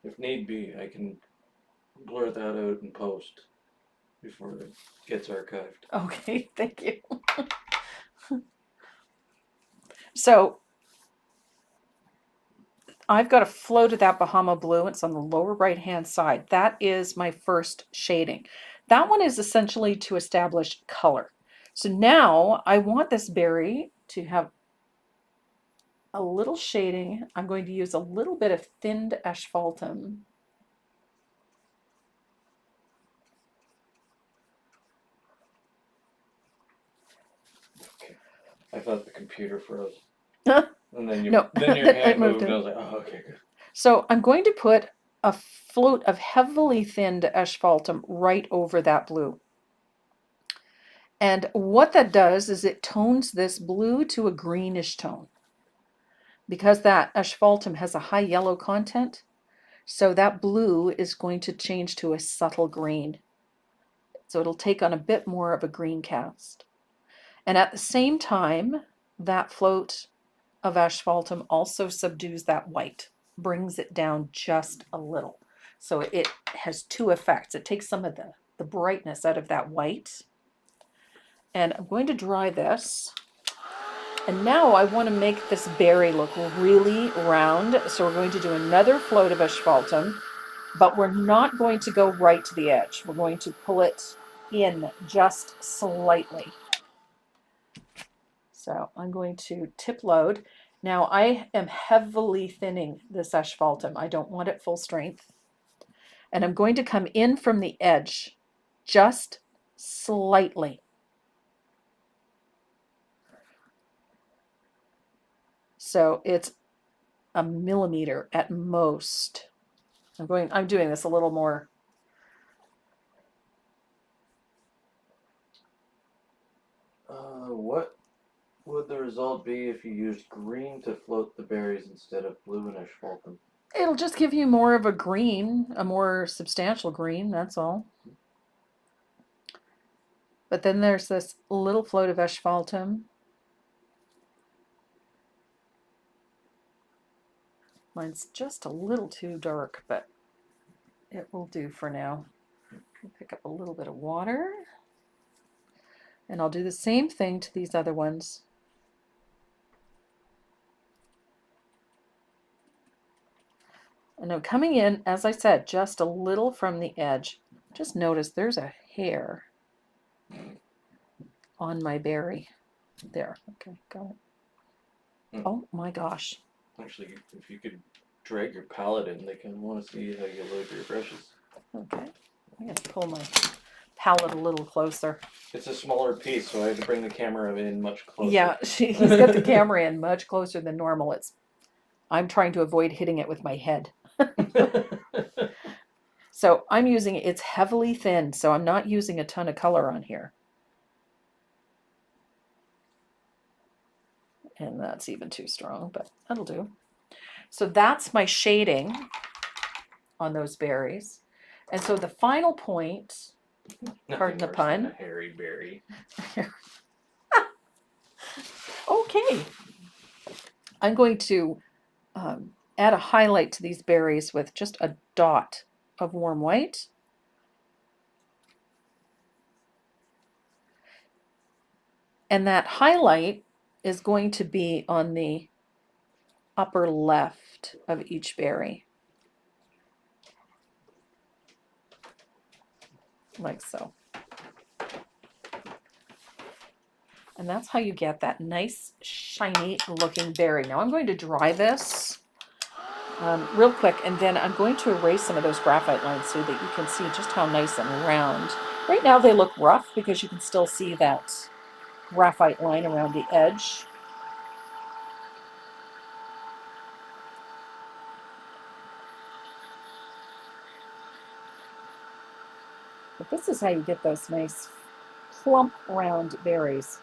If need be, I can blur that out in post before it gets archived. Okay, thank you. So I've got a float of that Bahama Blue. It's on the lower right-hand side. That is my first shading. That one is essentially to establish color. So now I want this berry to have a little shading. I'm going to use a little bit of thinned asphaltum. I thought the computer froze. Huh? And then, No, then your it hand moved moved. it. I was like, oh, okay, good. So I'm going to put a float of heavily thinned asphaltum right over that blue. And what that does is it tones this blue to a greenish tone. Because that asphaltum has a high yellow content, so that blue is going to change to a subtle green. So it'll take on a bit more of a green cast. And at the same time, that float of asphaltum also subdues that white, brings it down just a little. So it has two effects. It takes some of the brightness out of that white. And I'm going to dry this. And now I want to make this berry look really round. So we're going to do another float of asphaltum, but we're not going to go right to the edge. We're going to pull it in just slightly. So I'm going to tip load. Now I am heavily thinning this asphaltum. I don't want it full strength. And I'm going to come in from the edge just slightly. So it's a millimeter at most. I'm doing this a little more. What would the result be if you used green to float the berries instead of blue and asphaltum? It'll just give you more of a green, a more substantial green, that's all. But then there's this little float of asphaltum. Mine's just a little too dark, but it will do for now. I'll pick up a little bit of water. And I'll do the same thing to these other ones. And I'm coming in, as I said, just a little from the edge. Just notice there's a hair on my berry. There. Okay, got it. Mm. Oh my gosh. Actually, if you could drag your palette in, they can want to see how you load your brushes. Okay. I'm going to pull my palette a little closer. It's a smaller piece, so I had to bring the camera in much closer. Yeah, he's got the camera in much closer than normal. I'm trying to avoid hitting it with my head. So I'm using it's heavily thin, so I'm not using a ton of color on here. And that's even too strong, but that'll do. So that's my shading on those berries. And so the final point, pardon the Nothing worse than pun. a hairy berry. Okay. I'm going to add a highlight to these berries with just a dot of warm white. And that highlight is going to be on the upper left of each berry. Like so. And that's how you get that nice, shiny looking berry. Now I'm going to dry this real quick, and then I'm going to erase some of those graphite lines so that you can see just how nice and round. Right now they look rough because you can still see that graphite line around the edge. But this is how you get those nice, plump, round berries.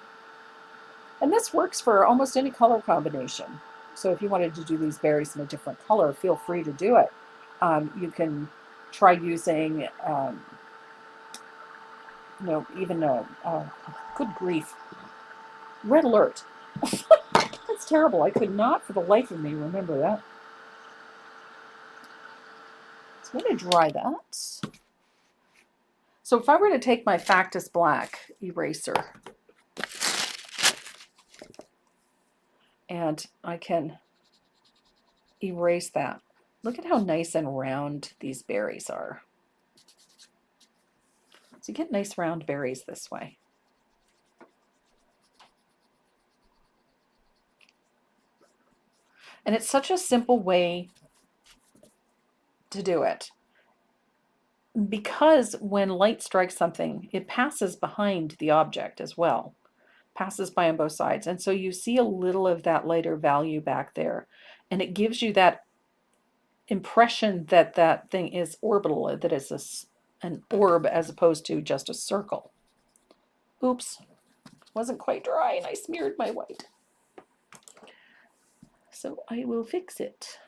And this works for almost any color combination. So if you wanted to do these berries in a different color, feel free to do it. You can try using, even good grief, red alert. That's terrible. I could not for the life of me remember that. So I'm going to dry that. So if I were to take my Factus Black eraser, and I can erase that. Look at how nice and round these berries are. So you get nice round berries this way. And it's such a simple way to do it. Because when light strikes something, it passes behind the object as well. Passes by on both sides. And so you see a little of that lighter value back there. And it gives you that impression that that thing is orbital, that it's an orb as opposed to just a circle. Oops, wasn't quite dry and I smeared my white. So I will fix it.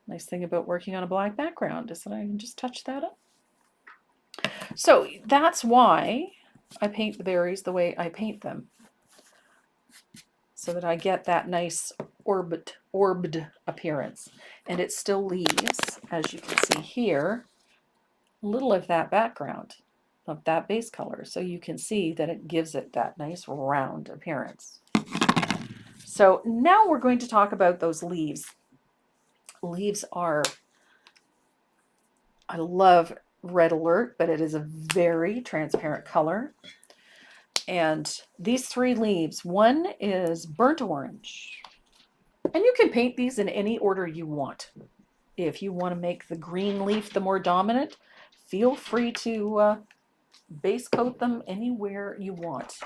Nice thing about working on a black background is that I can just touch that up. So that's why I paint the berries the way I paint them. So that I get that nice orbed appearance. And it still leaves, as you can see here, a little of that background, of that base color. So you can see that it gives it that nice round appearance. So now we're going to talk about those leaves. Leaves are, I love Red Alert, but it is a very transparent color. And these three leaves, one is burnt orange. And you can paint these in any order you want. If you want to make the green leaf the more dominant, feel free to base coat them anywhere you want.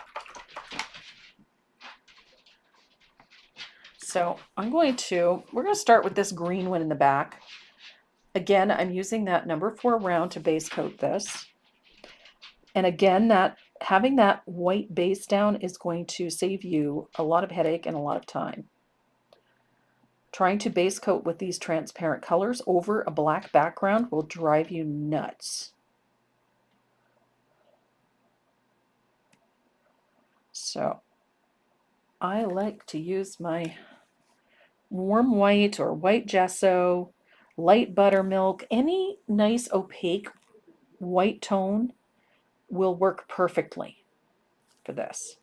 So we're going to start with this green one in the back. Again, I'm using that number 4 round to base coat this. And again, having that white base down is going to save you a lot of headache and a lot of time. Trying to base coat with these transparent colors over a black background will drive you nuts. So I like to use my warm white or white gesso, light buttermilk, any nice opaque white tone will work perfectly for this.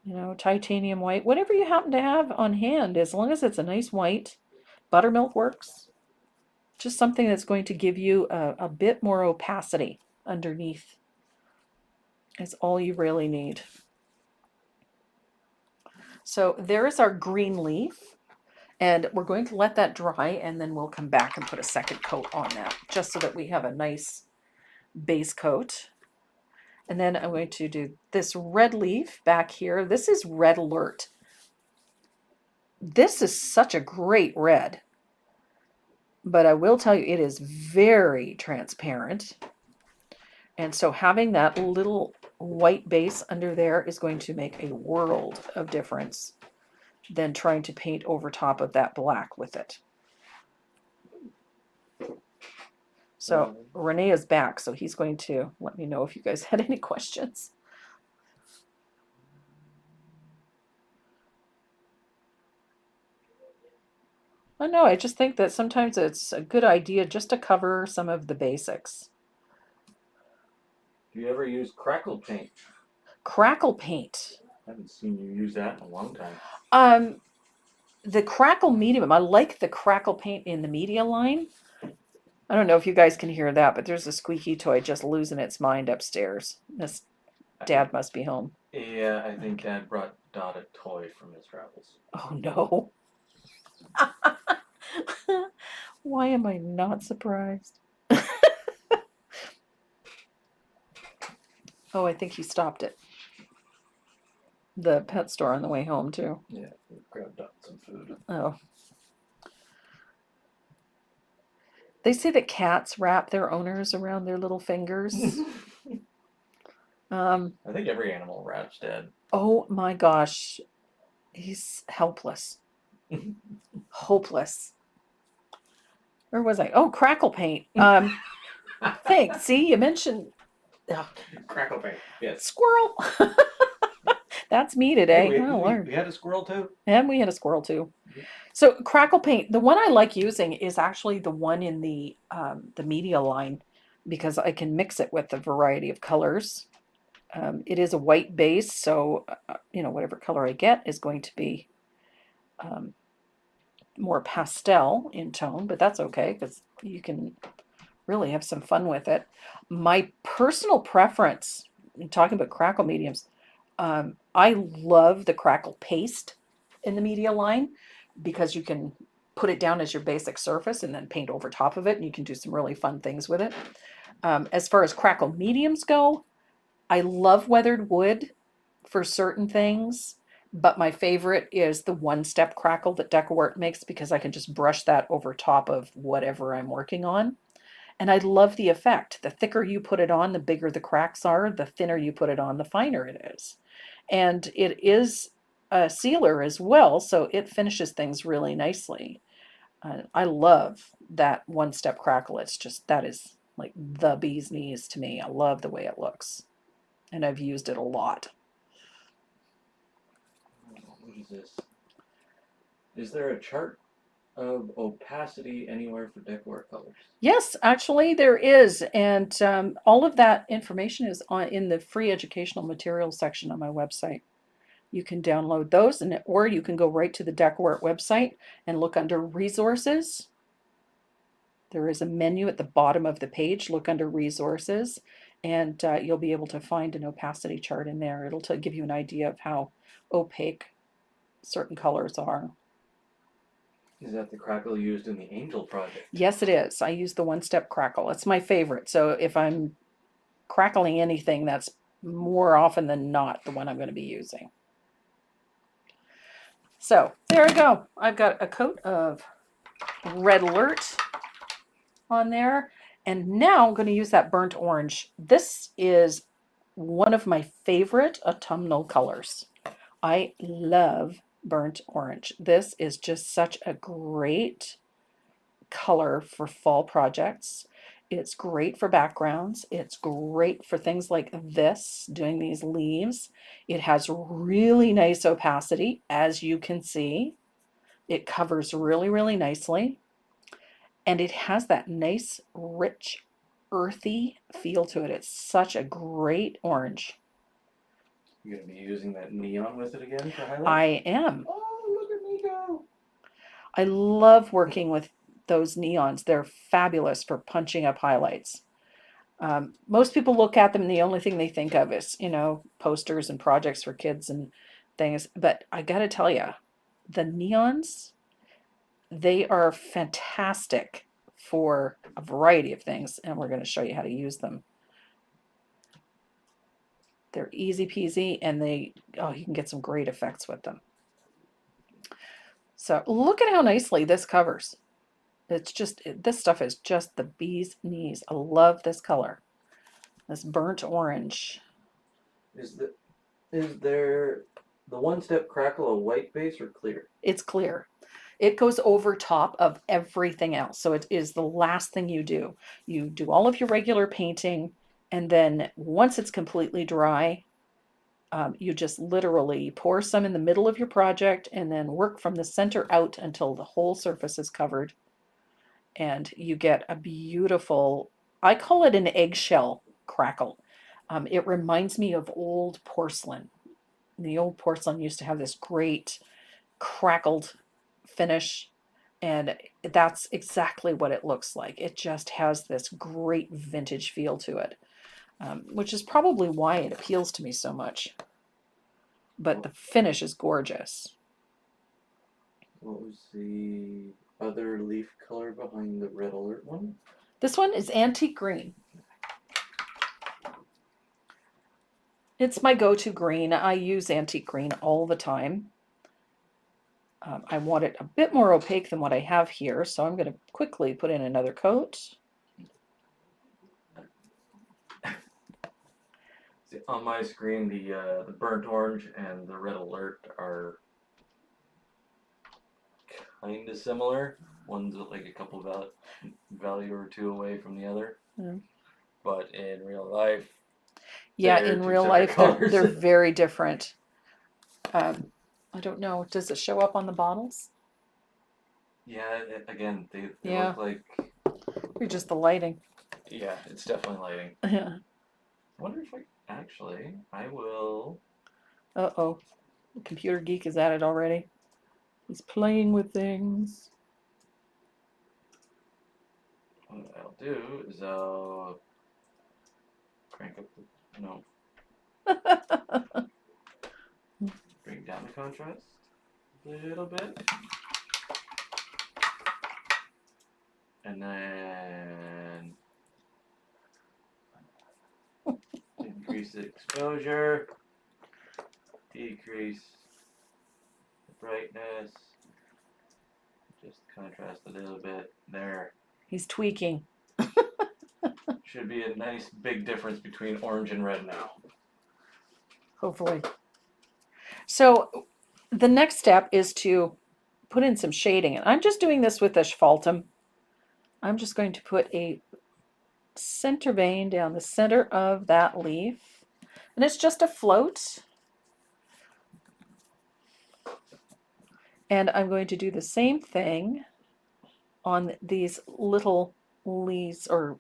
You know, titanium white, whatever you happen to have on hand, as long as it's a nice white. Buttermilk works. Just something that's going to give you a bit more opacity underneath. Is all you really need. So there is our green leaf. And we're going to let that dry, and then we'll come back and put a second coat on that, just so that we have a nice base coat. And then I'm going to do this red leaf back here. This is Red Alert. This is such a great red. But I will tell you, it is very transparent. And so having that little white base under there is going to make a world of difference than trying to paint over top of that black with it. So Renee is back, so he's going to let me know if you guys had any questions. I know, I just think that sometimes it's a good idea just to cover some of the basics. Do you ever use Crackle Paint? Crackle Paint. I haven't seen you use that in a long time. The Crackle Medium, I like the Crackle Paint in the media line. I don't know if you guys can hear that, but there's a squeaky toy just losing its mind upstairs. Miss Dad must be home. Yeah, I think Dad brought Dot a toy from his travels. Oh no. Why am I not surprised? Oh, I think he stopped at the pet store on the way home too. Yeah, we grabbed Dot some food. Oh. They say that cats wrap their owners around their little fingers. I think every animal wraps Dad. Oh my gosh. He's helpless. Hopeless. Where was I? Oh, Crackle Paint. Thanks. See, you mentioned Crackle Paint, yes. squirrel. That's me today. Hey, Oh, Lord. we had a squirrel too. And we had a squirrel too. So Crackle Paint, the one I like using is actually the one in the media line, because I can mix it with a variety of colors. It is a white base, so whatever color I get is going to be more pastel in tone, but that's okay because you can really have some fun with it. My personal preference, talking about Crackle Mediums, I love the Crackle Paste in the media line because you can put it down as your basic surface and then paint over top of it, and you can do some really fun things with it. As far as Crackle Mediums go, I love weathered wood for certain things, but my favorite is the one-step crackle that DecoArt makes because I can just brush that over top of whatever I'm working on. And I love the effect. The thicker you put it on, the bigger the cracks are. The thinner you put it on, the finer it is. And it is a sealer as well, so it finishes things really nicely. I love that one-step crackle. It's just, that is like the bee's knees to me. I love the way it looks. And I've used it a lot. What is this? Is there a chart of opacity anywhere for DecoArt colors? Yes, actually there is, and all of that information is in the free educational materials section on my website. You can download those, or you can go right to the DecoArt website and look under resources. There is a menu at the bottom of the page. Look under resources, and you'll be able to find an opacity chart in there. It'll give you an idea of how opaque certain colors are. Is that the crackle used in the Angel project? Yes, it is. I use the one-step crackle. It's my favorite. So if I'm crackling anything, that's more often than not the one I'm going to be using. So there we go. I've got a coat of Red Alert on there. And now I'm going to use that burnt orange. This is one of my favorite autumnal colors. I love burnt orange. This is just such a great color for fall projects. It's great for backgrounds. It's great for things like this, doing these leaves. It has really nice opacity, as you can see. It covers really, really nicely. And it has that nice, rich, earthy feel to it. It's such a great orange. You're going to be using that neon with it again for highlights? I am. Oh, look at me go. I love working with those neons. They're fabulous for punching up highlights. Most people look at them and the only thing they think of is, posters and projects for kids and things. But I got to tell you, the neons, they are fantastic for a variety of things. And we're going to show you how to use them. They're easy peasy and you can get some great effects with them. So look at how nicely this covers. This stuff is just the bee's knees. I love this color. This burnt orange. Is there the one-step Crackle a white base or clear? It's clear. It goes over top of everything else. So it is the last thing you do. You do all of your regular painting, and then once it's completely dry, you just literally pour some in the middle of your project and then work from the center out until the whole surface is covered. And you get a beautiful, I call it an eggshell crackle. It reminds me of old porcelain. The old porcelain used to have this great crackled finish, and that's exactly what it looks like. It just has this great vintage feel to it, which is probably why it appeals to me so much. But the finish is gorgeous. What was the other leaf color behind the red alert one? This one is antique green. It's my go-to green. I use antique green all the time. I want it a bit more opaque than what I have here, so I'm going to quickly put in another coat. See, on my screen, the burnt orange and the red alert are kind of similar. One's like a couple value or two away from the other. Mm. But in real life, yeah, in real life, they're very different. I don't know. Does it show up on the bottles? Yeah, again, they Yeah. look like... Or just the lighting? Yeah, it's definitely lighting. Yeah. I wonder if I will... Uh-oh. The computer geek is at it already. He's playing with things. What I'll do is I'll crank up the... No. Bring down the contrast a little bit. And then increase the exposure, decrease the brightness, just contrast a little bit there. He's tweaking. Should be a nice big difference between orange and red now. Hopefully. So the next step is to put in some shading. And I'm just doing this with a Sphaltum. I'm just going to put a center vein down the center of that leaf. And it's just a float. And I'm going to do the same thing on these little leaves, or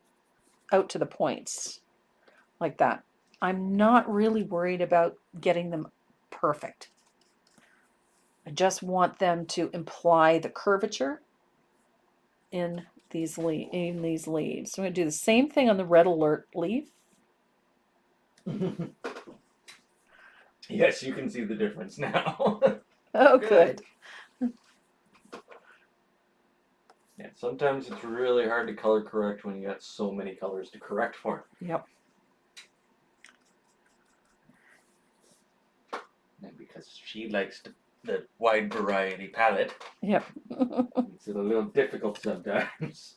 out to the points, like that. I'm not really worried about getting them perfect. I just want them to imply the curvature in these leaves. So I'm going to do the same thing on the red alert leaf. Yes, you can see the difference now. Oh, good. Yeah, sometimes it's really hard to color correct when you got so many colors to correct for. Yep. And because she likes the wide variety palette, Yep. makes it a little difficult sometimes.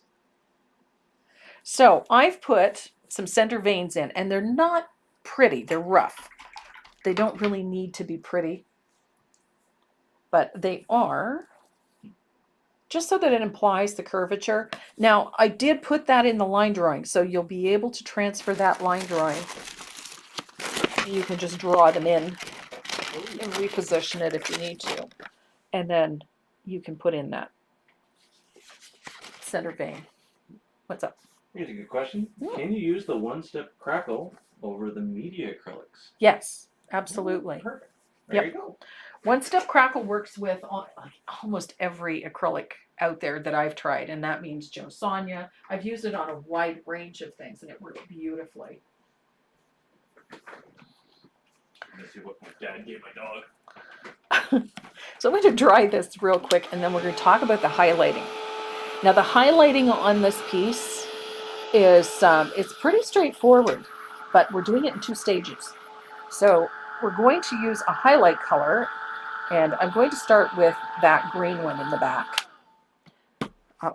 So I've put some center veins in, and they're not pretty. They're rough. They don't really need to be pretty, but they are, just so that it implies the curvature. Now, I did put that in the line drawing, so you'll be able to transfer that line drawing. You can just draw them in and reposition it if you need to. And then you can put in that center vein. What's up? Here's a good question. Yeah. Can you use the one-step Crackle over the media acrylics? Yes, absolutely. Perfect. There you go. One Step Crackle works with almost every acrylic out there that I've tried, and that means Joe Sonia. I've used it on a wide range of things, and it works beautifully. Let's see what my dad gave my dog. So I'm going to dry this real quick, and then we're going to talk about the highlighting. Now, the highlighting on this piece is it's pretty straightforward, but we're doing it in 2 stages. So we're going to use a highlight color, and I'm going to start with that green one in the back.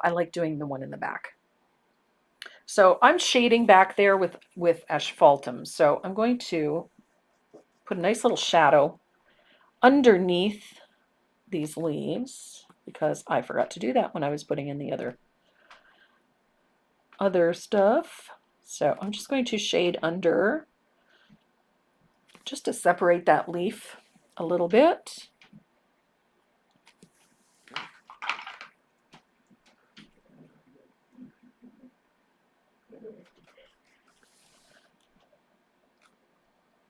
I like doing the one in the back. So I'm shading back there with asphaltum. So I'm going to put a nice little shadow underneath these leaves, because I forgot to do that when I was putting in the other stuff. So I'm just going to shade under just to separate that leaf a little bit.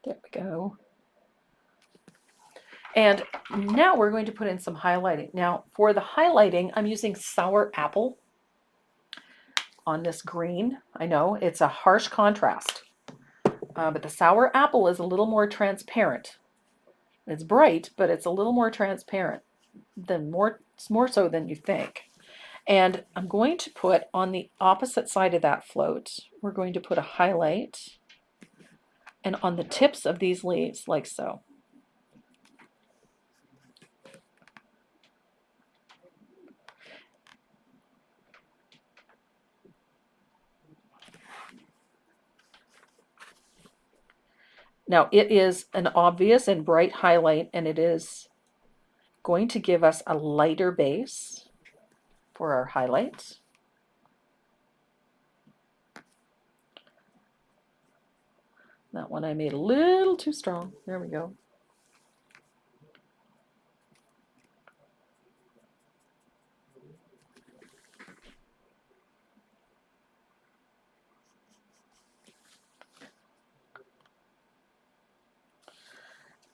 There we go. And now we're going to put in some highlighting. Now for the highlighting, I'm using sour apple on this green. I know it's a harsh contrast, but the sour apple is a little more transparent. It's bright, but it's a little more transparent more so than you think. And I'm going to put on the opposite side of that float, we're going to put a highlight, and on the tips of these leaves, like so. Now it is an obvious and bright highlight, and it is going to give us a lighter base for our highlights. That one I made a little too strong. There we go.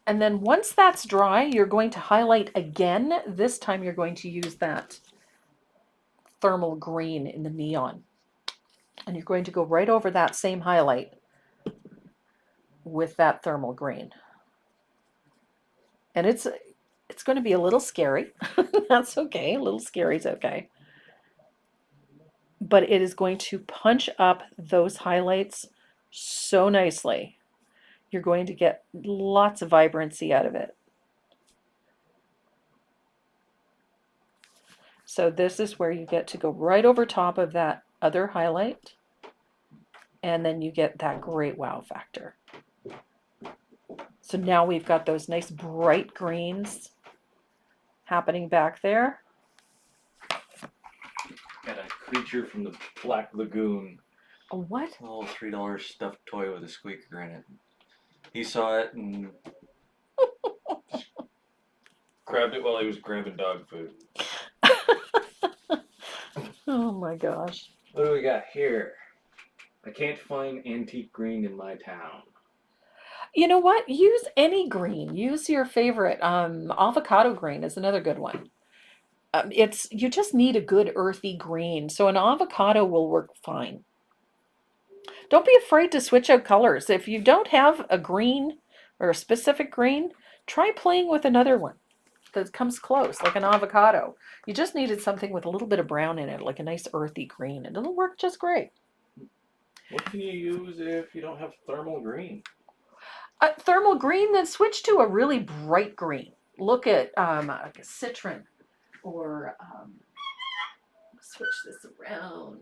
And then once that's dry, you're going to highlight again. This time you're going to use that thermal green in the neon. And you're going to go right over that same highlight with that thermal green. And it's going to be a little scary. That's okay. A little scary is okay. But it is going to punch up those highlights so nicely. You're going to get lots of vibrancy out of it. So this is where you get to go right over top of that other highlight, and then you get that great wow factor. So now we've got those nice bright greens happening back there. Got a creature from the Black Lagoon. A what? A little $3 stuffed toy with a squeaker in it. He saw it and grabbed it while he was grabbing dog food. Oh my gosh. What do we got here? I can't find antique green in my town. You know what? Use any green. Use your favorite. Avocado green is another good one. You just need a good earthy green. So an avocado will work fine. Don't be afraid to switch out colors. If you don't have a green or a specific green, try playing with another one that comes close, like an avocado. You just needed something with a little bit of brown in it, like a nice earthy green, and it'll work just great. What can you use if you don't have thermal green? Thermal green, then switch to a really bright green. Look at like a citron, or switch this around.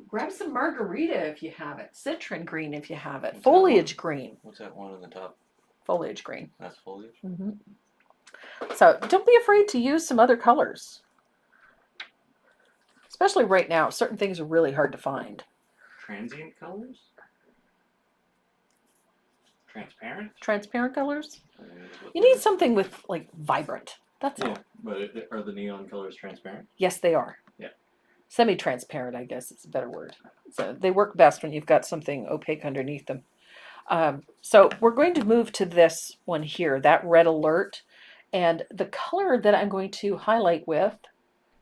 Grab some margarita if you have it. Citron green if you have it. Foliage green. What's that one on the top? Foliage green. That's foliage? Mm-hmm. So don't be afraid to use some other colors. Especially right now, certain things are really hard to find. Transient colors? Transparent? Transparent colors? You need something with, like, vibrant. That's all. Yeah, but are the neon colors transparent? Yes, they are. Yeah. Semi-transparent, I guess is a better word. So they work best when you've got something opaque underneath them. So we're going to move to this one here, that red alert. And the color that I'm going to highlight with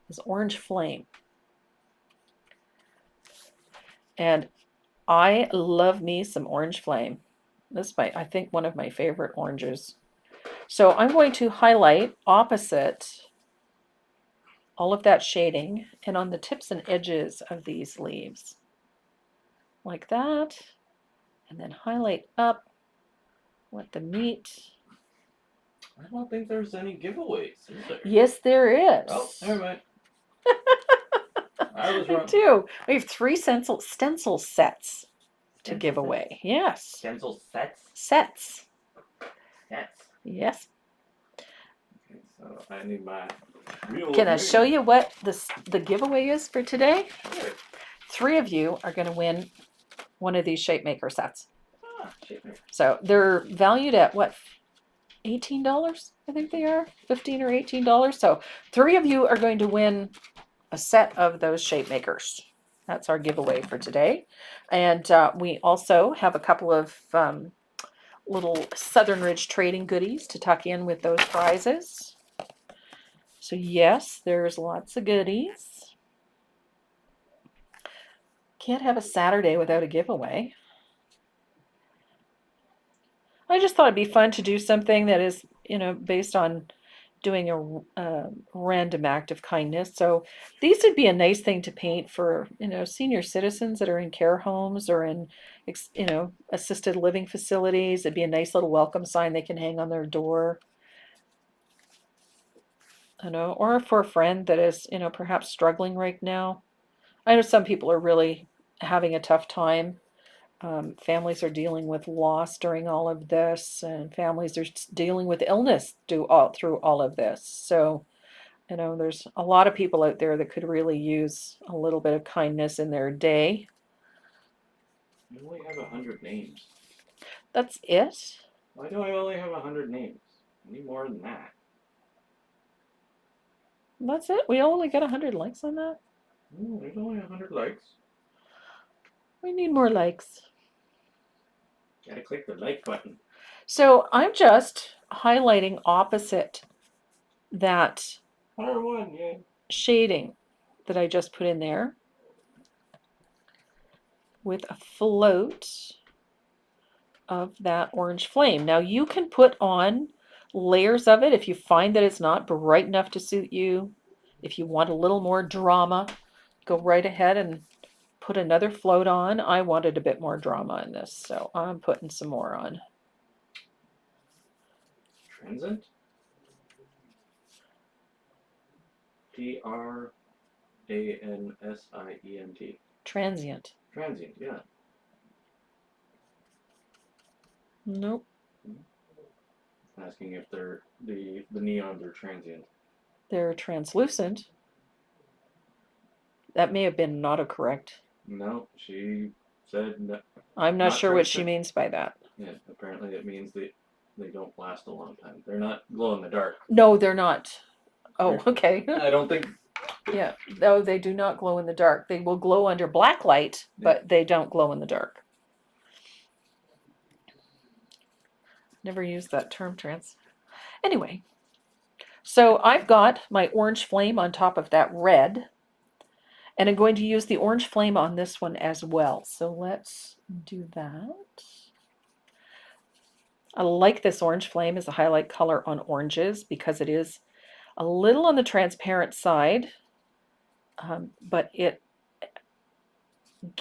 is Orange Flame. And I love me some Orange Flame. This is I think, one of my favorite oranges. So I'm going to highlight opposite all of that shading and on the tips and edges of these leaves. Like that. And then highlight up with the meat. I don't think there's any giveaways, is there? Yes, there is. Oh, never mind. I was Me wrong. too. We have 3 stencil sets to Stencil give sets? away. Yes. Stencil sets? Sets. Sets. Yes. Okay, so I need my real Can I name. show you what the giveaway is for today? Sure. 3 of you are going to win one of these shape maker sets. Ah, shape maker. So they're valued at what? $18, I think they are. $15 or $18. So 3 of you are going to win a set of those shape makers. That's our giveaway for today. And we also have a couple of little Southern Ridge trading goodies to tuck in with those prizes. So yes, there's lots of goodies. Can't have a Saturday without a giveaway. I just thought it'd be fun to do something that is, based on doing a random act of kindness. So these would be a nice thing to paint for, senior citizens that are in care homes or in, assisted living facilities. It'd be a nice little welcome sign they can hang on their door. Or for a friend that is, perhaps struggling right now. I know some people are really having a tough time. Families are dealing with loss during all of this, and families are dealing with illness through all of this. So, there's a lot of people out there that could really use a little bit of kindness in their day. You only have 100 names. That's it. Why do I only have 100 names? I need more than that. That's it. We only got 100 likes on that. There's only 100 likes. We need more likes. Gotta click the like button. So I'm just highlighting opposite that 101, yeah. shading that I just put in there with a float of that orange flame. Now you can put on layers of it if you find that it's not bright enough to suit you. If you want a little more drama, go right ahead and put another float on. I wanted a bit more drama in this, so I'm putting some more on. Transient? Transient. Transient. Transient, yeah. Nope. Asking if they're the neons are transient. They're translucent. That may have been not autocorrect. No, she said no. I'm not sure what she translucent. means by that. Yeah, apparently it means they don't last a long time. They're not glow in the dark. No, they're not. Oh, okay. I don't think. Yeah, no, they do not glow in the dark. They will glow under black light, but they don't glow in the dark. Never used that term, trans. Anyway, so I've got my orange flame on top of that red, and I'm going to use the orange flame on this one as well. So let's do that. I like this orange flame as a highlight color on oranges because it is a little on the transparent side, but it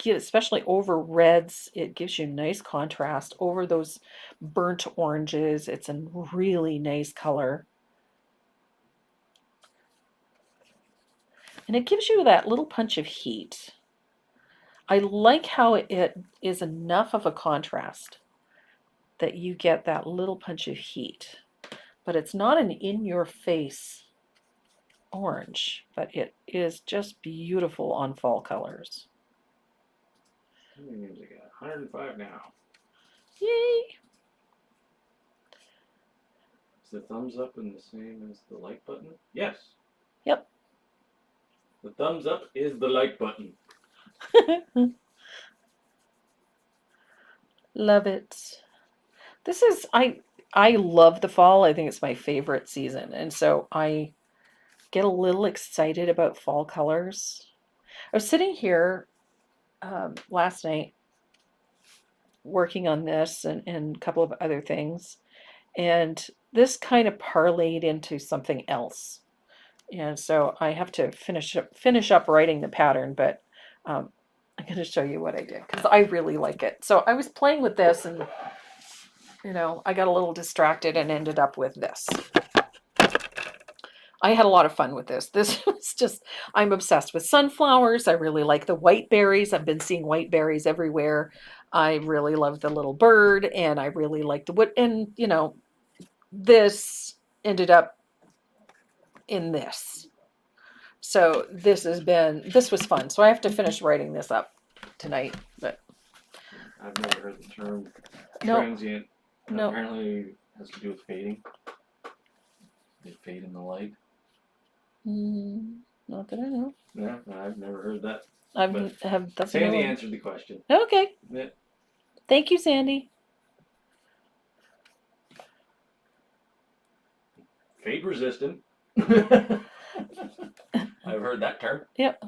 especially over reds, it gives you nice contrast over those burnt oranges. It's a really nice color. And it gives you that little punch of heat. I like how it is enough of a contrast that you get that little punch of heat. But it's not an in-your-face orange, but it is just beautiful on fall colors. How many names I got? 105 now. Yay! Is the thumbs up in the same as the like button? Yes. Yep. The thumbs up is the like button. Love it. This is I love the fall. I think it's my favorite season, and so I get a little excited about fall colors. I was sitting here last night working on this and a couple of other things, and this kind of parlayed into something else. And so I have to finish up writing the pattern, but I'm going to show you what I did because I really like it. So I was playing with this, and I got a little distracted and ended up with this. I had a lot of fun with this. This was just, I'm obsessed with sunflowers. I really like the white berries. I've been seeing white berries everywhere. I really love the little bird, and I really like the wood. And, this ended up in this. So this was fun. So I have to finish writing this up tonight. But I've never heard the term no, transient. no. Apparently has to do with fading. They fade in the light. Not that I know. Yeah, I've never heard that. That's Sandy answered the question. Okay. Yeah. Thank you, Sandy. Fade resistant. I've heard that term. Yep.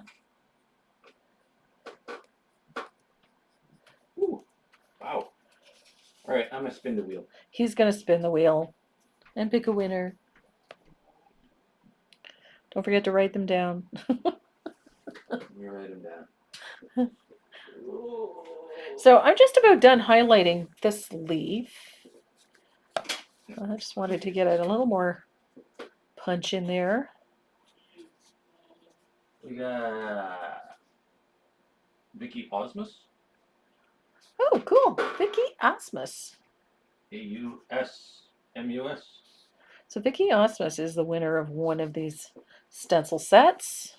Ooh. Wow. All right, I'm gonna spin the wheel. He's gonna spin the wheel and pick a winner. Don't forget to write them down. Let me write them down. So I'm just about done highlighting this leaf. I just wanted to get it a little more punch in there. We got Vicky Osmus. Oh, cool. Vicky Osmus. AUSMUS. So Vicky Osmus is the winner of one of these stencil sets.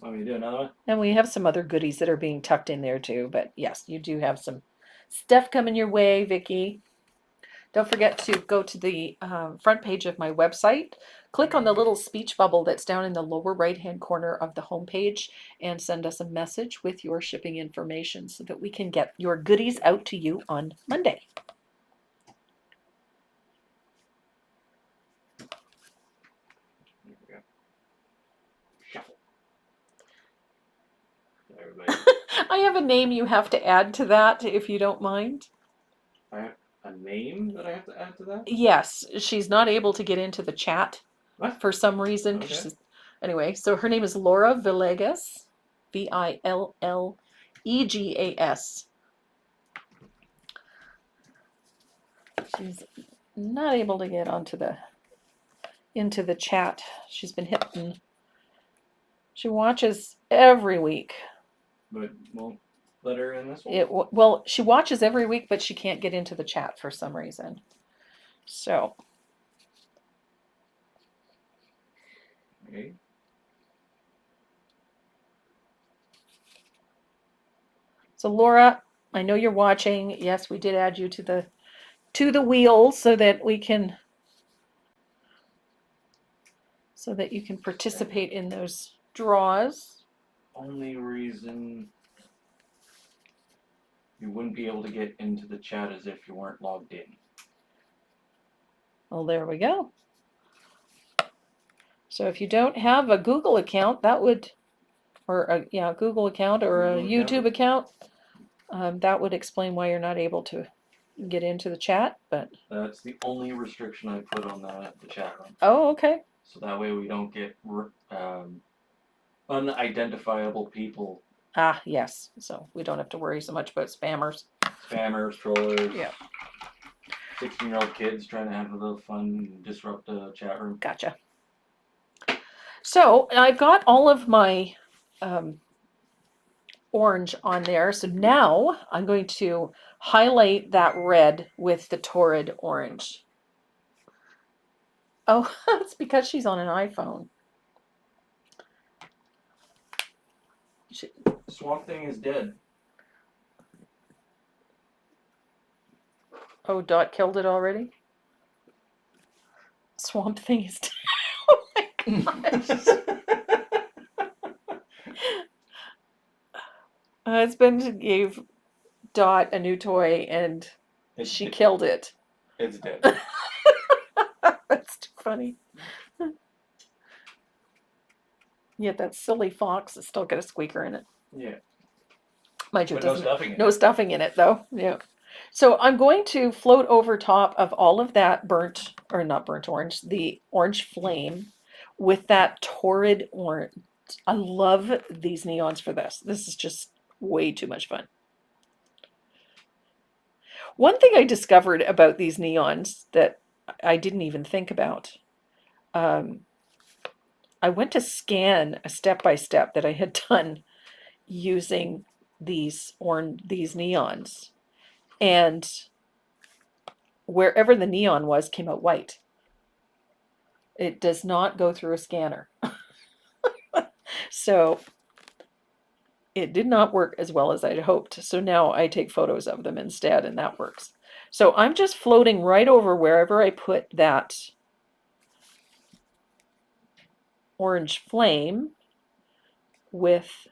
Want me to do another one? And we have some other goodies that are being tucked in there too. But yes, you do have some stuff coming your way, Vicky. Don't forget to go to the front page of my website. Click on the little speech bubble that's down in the lower right-hand corner of the homepage and send us a message with your shipping information so that we can get your goodies out to you on Monday. There we go. Shuffle. Everybody. I have a name you have to add to that if you don't mind. I have a name that I have to add to that? Yes, she's not able to get into the chat What? for some reason. Okay. Anyway, so her name is Laura Villegas, Villegas. She's not able to get into the chat. She's been hitting. She watches every week. But won't let her in this one? Well, she watches every week, but she can't get into the chat for some reason. So. Okay. So Laura, I know you're watching. Yes, we did add you to the wheel so that you can participate in those draws. Only reason you wouldn't be able to get into the chat is if you weren't logged in. Well, there we go. So if you don't have a Google account, Google account or a YouTube account, that would explain why you're not able to get into the chat. But that's the only restriction I put on the chat room. Oh, okay. So that way we don't get unidentifiable people. Ah, yes. So we don't have to worry so much about spammers. Spammers, trollers. Yeah. 16-year-old kids trying to have a little fun and disrupt the chat room. Gotcha. So I've got all of my orange on there. So now I'm going to highlight that red with the torrid orange. Oh, it's because she's on an iPhone. Swamp Thing is dead. Oh, Dot killed it already? Swamp Thing is dead. Oh my gosh. husband gave Dot a new toy and she killed it. It's dead. That's too funny. Yet that silly fox has still got a squeaker in it. Yeah. Mind you, it But no doesn't. stuffing in No it. stuffing in it though. Yeah. So I'm going to float over top of all of that burnt, or not burnt orange, the orange flame with that torrid orange. I love these neons for this. This is just way too much fun. One thing I discovered about these neons that I didn't even think about, I went to scan a step-by-step that I had done using these neons, and wherever the neon was came out white. It does not go through a scanner. So it did not work as well as I'd hoped. So now I take photos of them instead, and that works. So I'm just floating right over wherever I put that orange flame with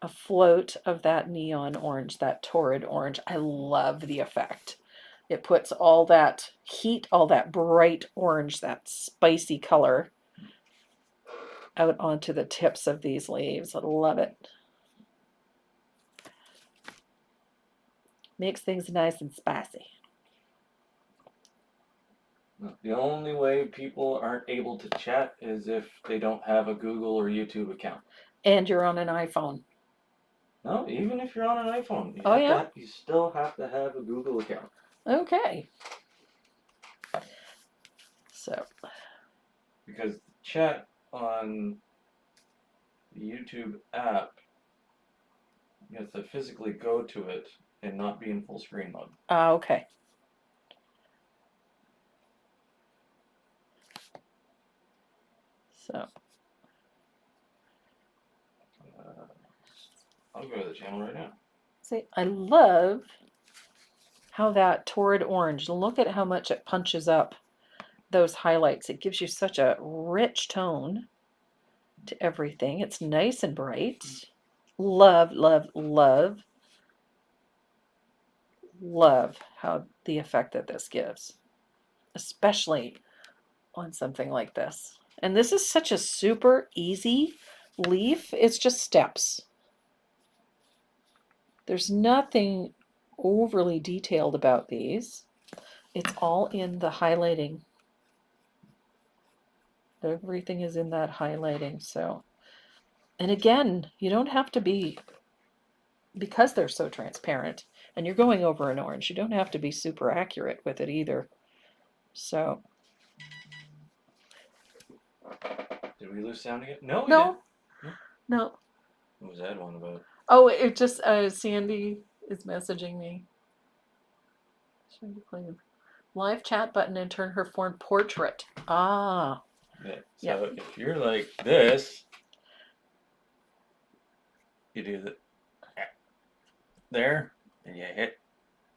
a float of that neon orange, that torrid orange. I love the effect. It puts all that heat, all that bright orange, that spicy color out onto the tips of these leaves. I love it. Makes things nice and spicy. The only way people aren't able to chat is if they don't have a Google or YouTube account. And you're on an iPhone. No, even if you're on an iPhone, you still have to have a Google account. Okay. So. Because chat on the YouTube app, you have to physically go to it and not be in full screen mode. Okay. So. I'll go to the channel right now. See, I love how that torrid orange, look at how much it punches up those highlights. It gives you such a rich tone to everything. It's nice and bright. Love, love, love, love how the effect that this gives, especially on something like this. And this is such a super easy leaf. It's just steps. There's nothing overly detailed about these. It's all in the highlighting. Everything is in that highlighting. So, and again, you don't have to be, because they're so transparent and you're going over an orange, you don't have to be super accurate with it either. So. Did we lose sound again? No, we No. didn't. No. What was that one about? Oh, it just, Sandy is messaging me. Live chat button and turn her phone portrait. Ah. Yeah. So if you're like this, you do the there, and you hit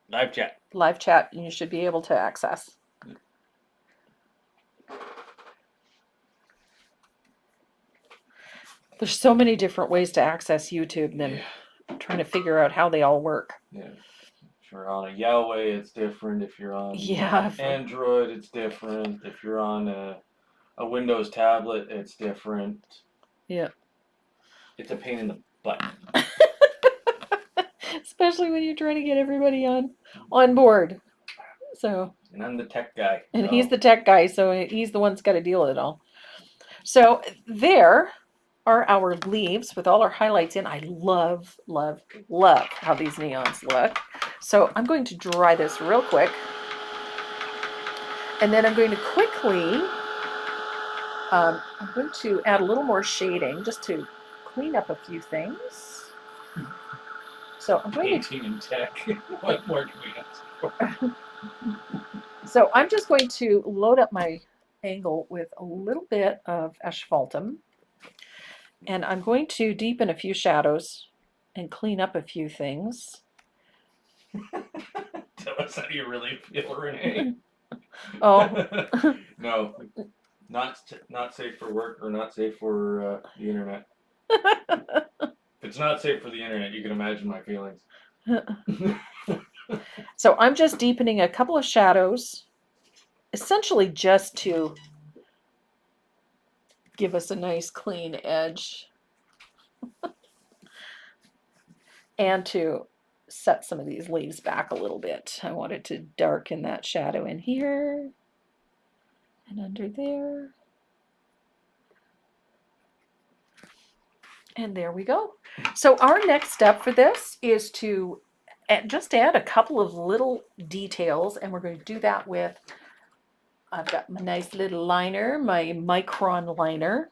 live chat. Live chat, and you should be able to access. There's so many different ways to access YouTube, then trying to figure out how they all work. Yeah. If you're on a Yahweh, it's different. If you're on Android, it's different. If you're on a Windows tablet, it's different. Yeah. It's a pain in the butt. Especially when you're trying to get everybody on board. So. And I'm the tech guy. And he's the tech guy, so he's the one that's got to deal with it all. So there are our leaves with all our highlights in. I love, love, love how these neons look. So I'm going to dry this real quick. And then I'm going to quickly, I'm going to add a little more shading just to clean up a few things. So I'm going 18 in tech. What more can we ask? So I'm just going to load up my angle with a little bit of asphaltum. And I'm going to deepen a few shadows and clean up a few things. Tell us how you really feel, Renee. Oh. No, not safe for work or not safe for the internet. If it's not safe for the internet, you can imagine my feelings. So I'm just deepening a couple of shadows, essentially just to give us a nice clean edge and to set some of these leaves back a little bit. I wanted to darken that shadow in here and under there. And there we go. So our next step for this is to just add a couple of little details, and we're going to do that with, I've got my nice little liner, my micron liner.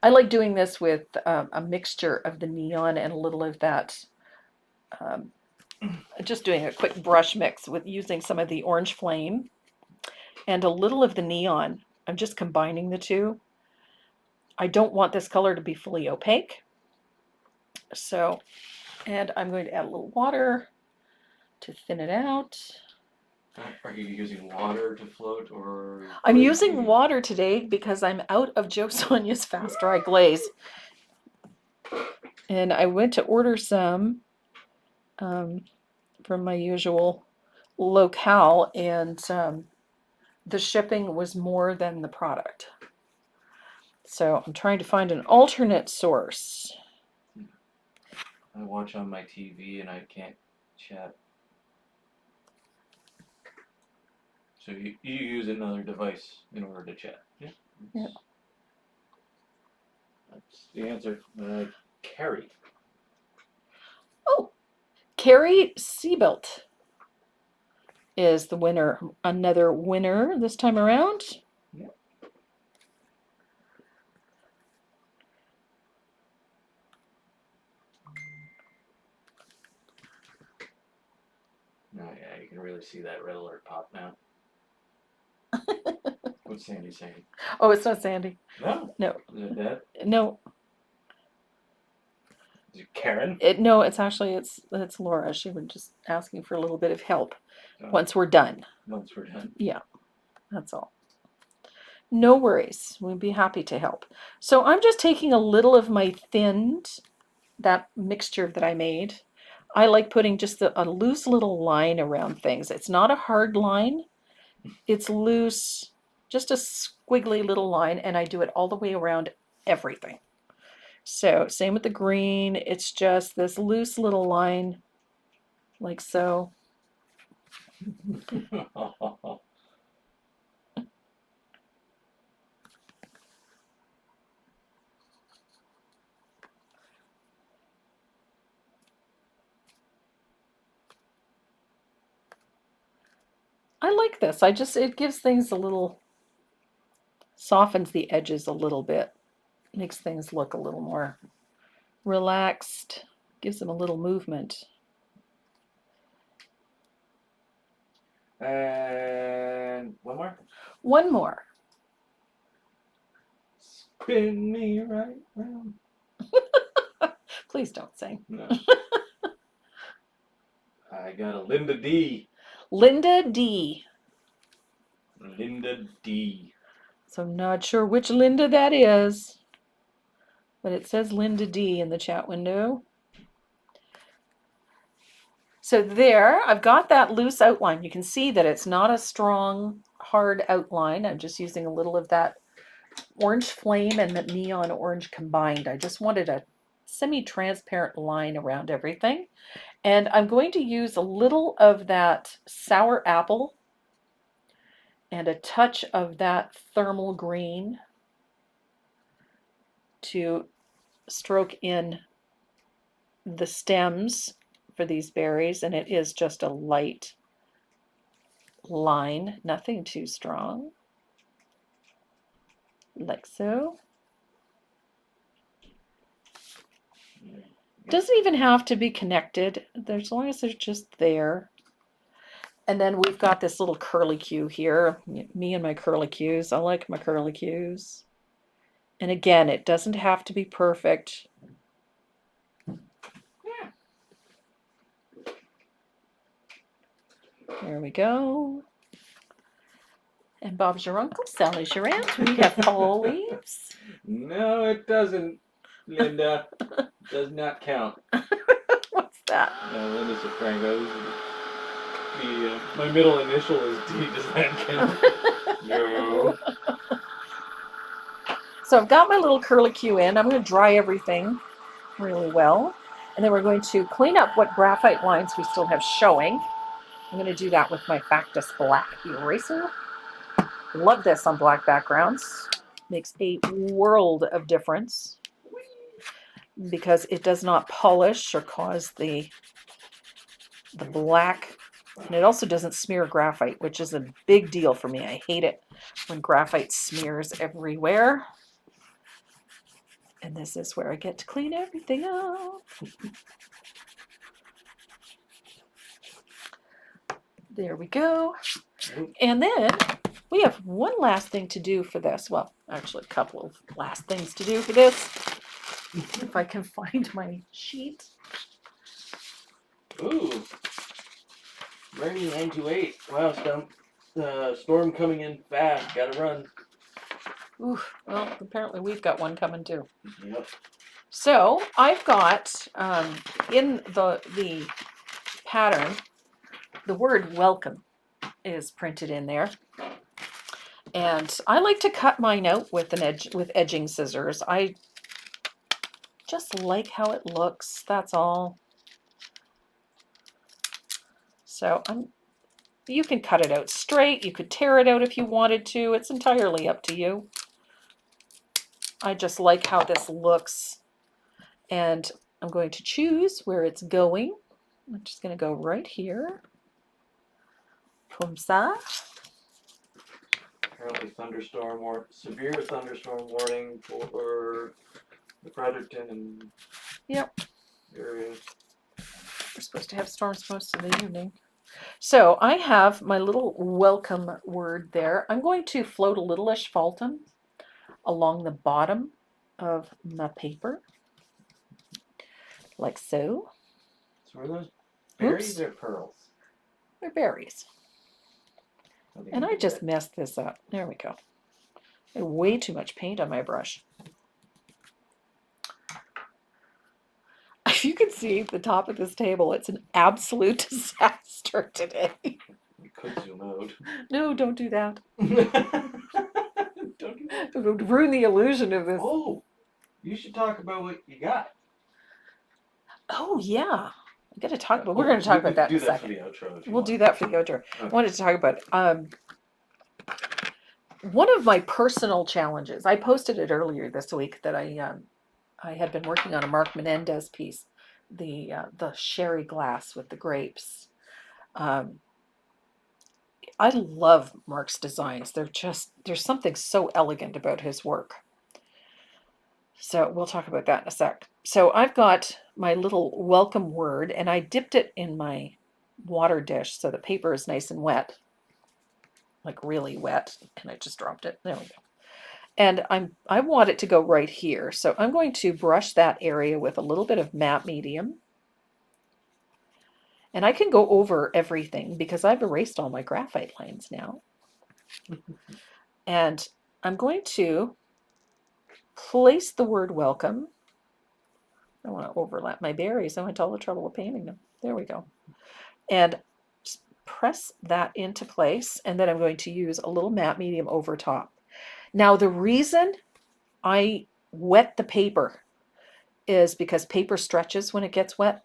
I like doing this with a mixture of the neon and a little of that, just doing a quick brush mix with using some of the orange flame and a little of the neon. I'm just combining the two. I don't want this color to be fully opaque. So, and I'm going to add a little water to thin it out. Are you using water to float, or? I'm using water today because I'm out of Joe Sonia's Fast Dry Glaze. And I went to order some from my usual locale, and the shipping was more than the product. So I'm trying to find an alternate source. I watch on my TV and I can't chat. So you use another device in order to chat. Yeah. Yeah. That's the answer. Carrie. Oh, Carrie Seabelt is the winner. Another winner this time around. Yep. Oh yeah, you can really see that red alert pop now. What's Sandy saying? Oh, it's not Sandy. No. No. Is it Dad? No. Is it Karen? No, it's actually it's Laura. She was just asking for a little bit of help Oh, once we're done. once we're done. Yeah, that's all. No worries. We'd be happy to help. So I'm just taking a little of my thinned, that mixture that I made. I like putting just a loose little line around things. It's not a hard line. It's loose, just a squiggly little line, and I do it all the way around everything. So same with the green. It's just this loose little line, like so. I like this. It gives things a little, softens the edges a little bit, makes things look a little more relaxed, gives them a little movement. And one more. One more. Spin me right round. Please don't sing. No. I got a Linda D. Linda D. Linda D. So I'm not sure which Linda that is, but it says Linda D in the chat window. So there, I've got that loose outline. You can see that it's not a strong, hard outline. I'm just using a little of that orange flame and the neon orange combined. I just wanted a semi-transparent line around everything. And I'm going to use a little of that sour apple and a touch of that thermal green to stroke in the stems for these berries, and it is just a light line, nothing too strong, like so. Doesn't even have to be connected, as long as they're just there. And then we've got this little curlicue here, me and my curlicues. I like my curlicues. And again, it doesn't have to be perfect. There we go. And Bob's your uncle, Sally's your aunt. We have fall leaves. No, it doesn't, Linda. Does not count. What's that? Linda Sofrango. My middle initial is D. Does that count? No. So I've got my little curlicue in. I'm going to dry everything really well. And then we're going to clean up what graphite lines we still have showing. I'm going to do that with my Factus Black Eraser. Love this on black backgrounds. Makes a world of difference because it does not polish or cause the black. And it also doesn't smear graphite, which is a big deal for me. I hate it when graphite smears everywhere. And this is where I get to clean everything up. There we go. And then we have one last thing to do for this. Well, actually a couple of last things to do for this. If I can find my sheet. Ooh. Rainy 928. Wow, Stump. Storm coming in fast. Gotta run. Ooh, well, apparently we've got one coming too. Yep. So I've got in the pattern, the word welcome is printed in there. And I like to cut mine out with edging scissors. I just like how it looks, that's all. So you can cut it out straight, you could tear it out if you wanted to, it's entirely up to you. I just like how this looks. And I'm going to choose where it's going. I'm just going to go right here. Comme ça. Apparently severe thunderstorm warning for the Fredericton and areas. We're supposed to have storms most of the evening. So I have my little welcome word there. I'm going to float a little asphaltum along the bottom of my paper. Like so. So are those berries or pearls? They're berries. And I just messed this up. There we go. I had way too much paint on my brush. If you can see the top of this table, it's an absolute disaster today. We could zoom out. No, don't do that. Don't do that. It would ruin the illusion of this. Oh, you should talk about what you got. Oh, yeah. I got to talk about. We're going to talk about that in a second. Do that for the outro. We'll do that for the outro. Okay. I wanted to talk about one of my personal challenges. I posted it earlier this week that I had been working on a Mark Menendez piece, the sherry glass with the grapes. I love Mark's designs. There's something so elegant about his work. So we'll talk about that in a sec. So I've got my little welcome word, and I dipped it in my water dish so the paper is nice and wet, like really wet, and I just dropped it. There we go. And I want it to go right here. So I'm going to brush that area with a little bit of matte medium. And I can go over everything because I've erased all my graphite lines now. And I'm going to place the word welcome. I want to overlap my berries. I went to all the trouble of painting them. There we go. And just press that into place. And then I'm going to use a little matte medium over top. Now, the reason I wet the paper is because paper stretches when it gets wet.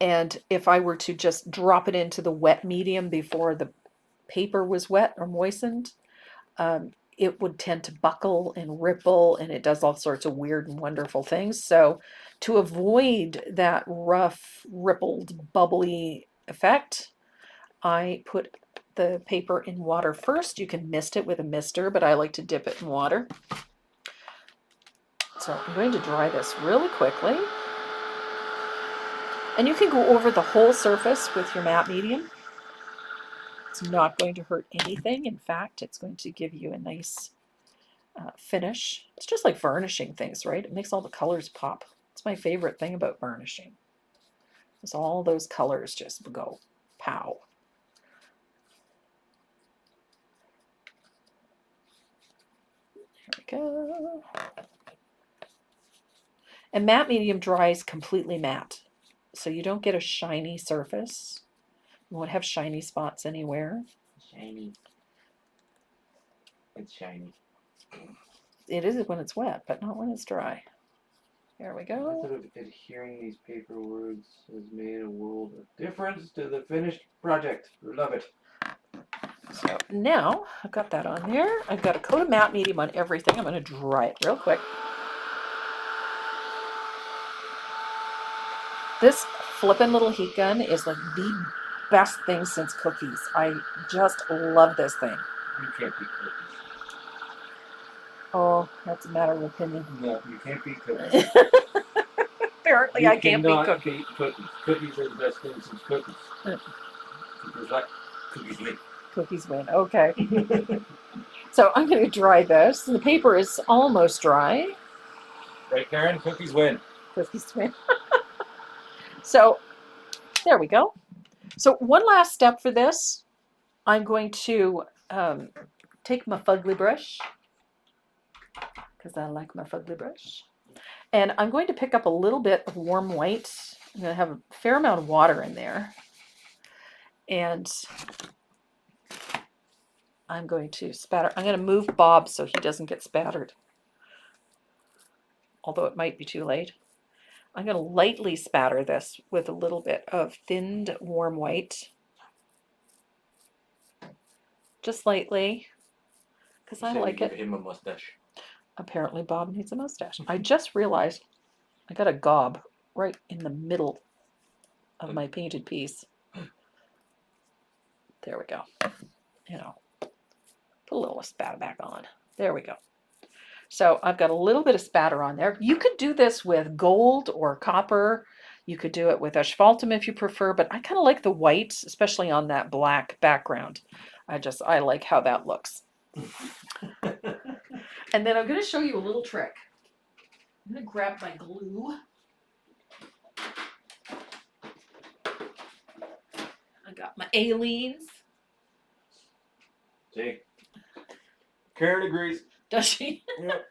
And if I were to just drop it into the wet medium before the paper was wet or moistened, it would tend to buckle and ripple, and it does all sorts of weird and wonderful things. So to avoid that rough, rippled, bubbly effect, I put the paper in water first. You can mist it with a mister, but I like to dip it in water. So I'm going to dry this really quickly. And you can go over the whole surface with your matte medium. It's not going to hurt anything. In fact, it's going to give you a nice finish. It's just like varnishing things, right? It makes all the colors pop. It's my favorite thing about varnishing. Is all those colors just go pow. There we go. And matte medium dries completely matte. So you don't get a shiny surface. You won't have shiny spots anywhere. Shiny. It's shiny. It is when it's wet, but not when it's dry. There we The go. method of adhering these paper words has made a world of difference to the finished project. Love it. So now I've got that on there. I've got a coat of matte medium on everything. I'm going to dry it real quick. This flippin' little heat gun is like the best thing since cookies. I just love this thing. You can't beat cookies. Oh, that's a matter of opinion. No, you can't beat cookies. Apparently, I can't beat cannot cookies. beat cookies. Cookies are the best thing since cookies. Cookies what? Cookies win. Cookies win. Okay. So I'm going to dry this. The paper is almost dry. Right, Karen? Cookies win. Cookies win. So there we go. So one last step for this. I'm going to take my fugly brush, because I like my fugly brush. And I'm going to pick up a little bit of warm white. I'm going to have a fair amount of water in there. And I'm going to spatter. I'm going to move Bob so he doesn't get spattered. Although it might be too late. I'm going to lightly spatter this with a little bit of thinned warm white. Just lightly. Because I like it. Give him a mustache. Apparently Bob needs a mustache. I just realized I got a gob right in the middle of my painted piece. There we go. You know, put a little spatter back on. There we go. So I've got a little bit of spatter on there. You could do this with gold or copper. You could do it with asphaltum if you prefer, but I kind of like the white, especially on that black background. I like how that looks. And then I'm going to show you a little trick. I'm going to grab my glue. I got my Aleene's. See? Karen agrees. Does she? Yep.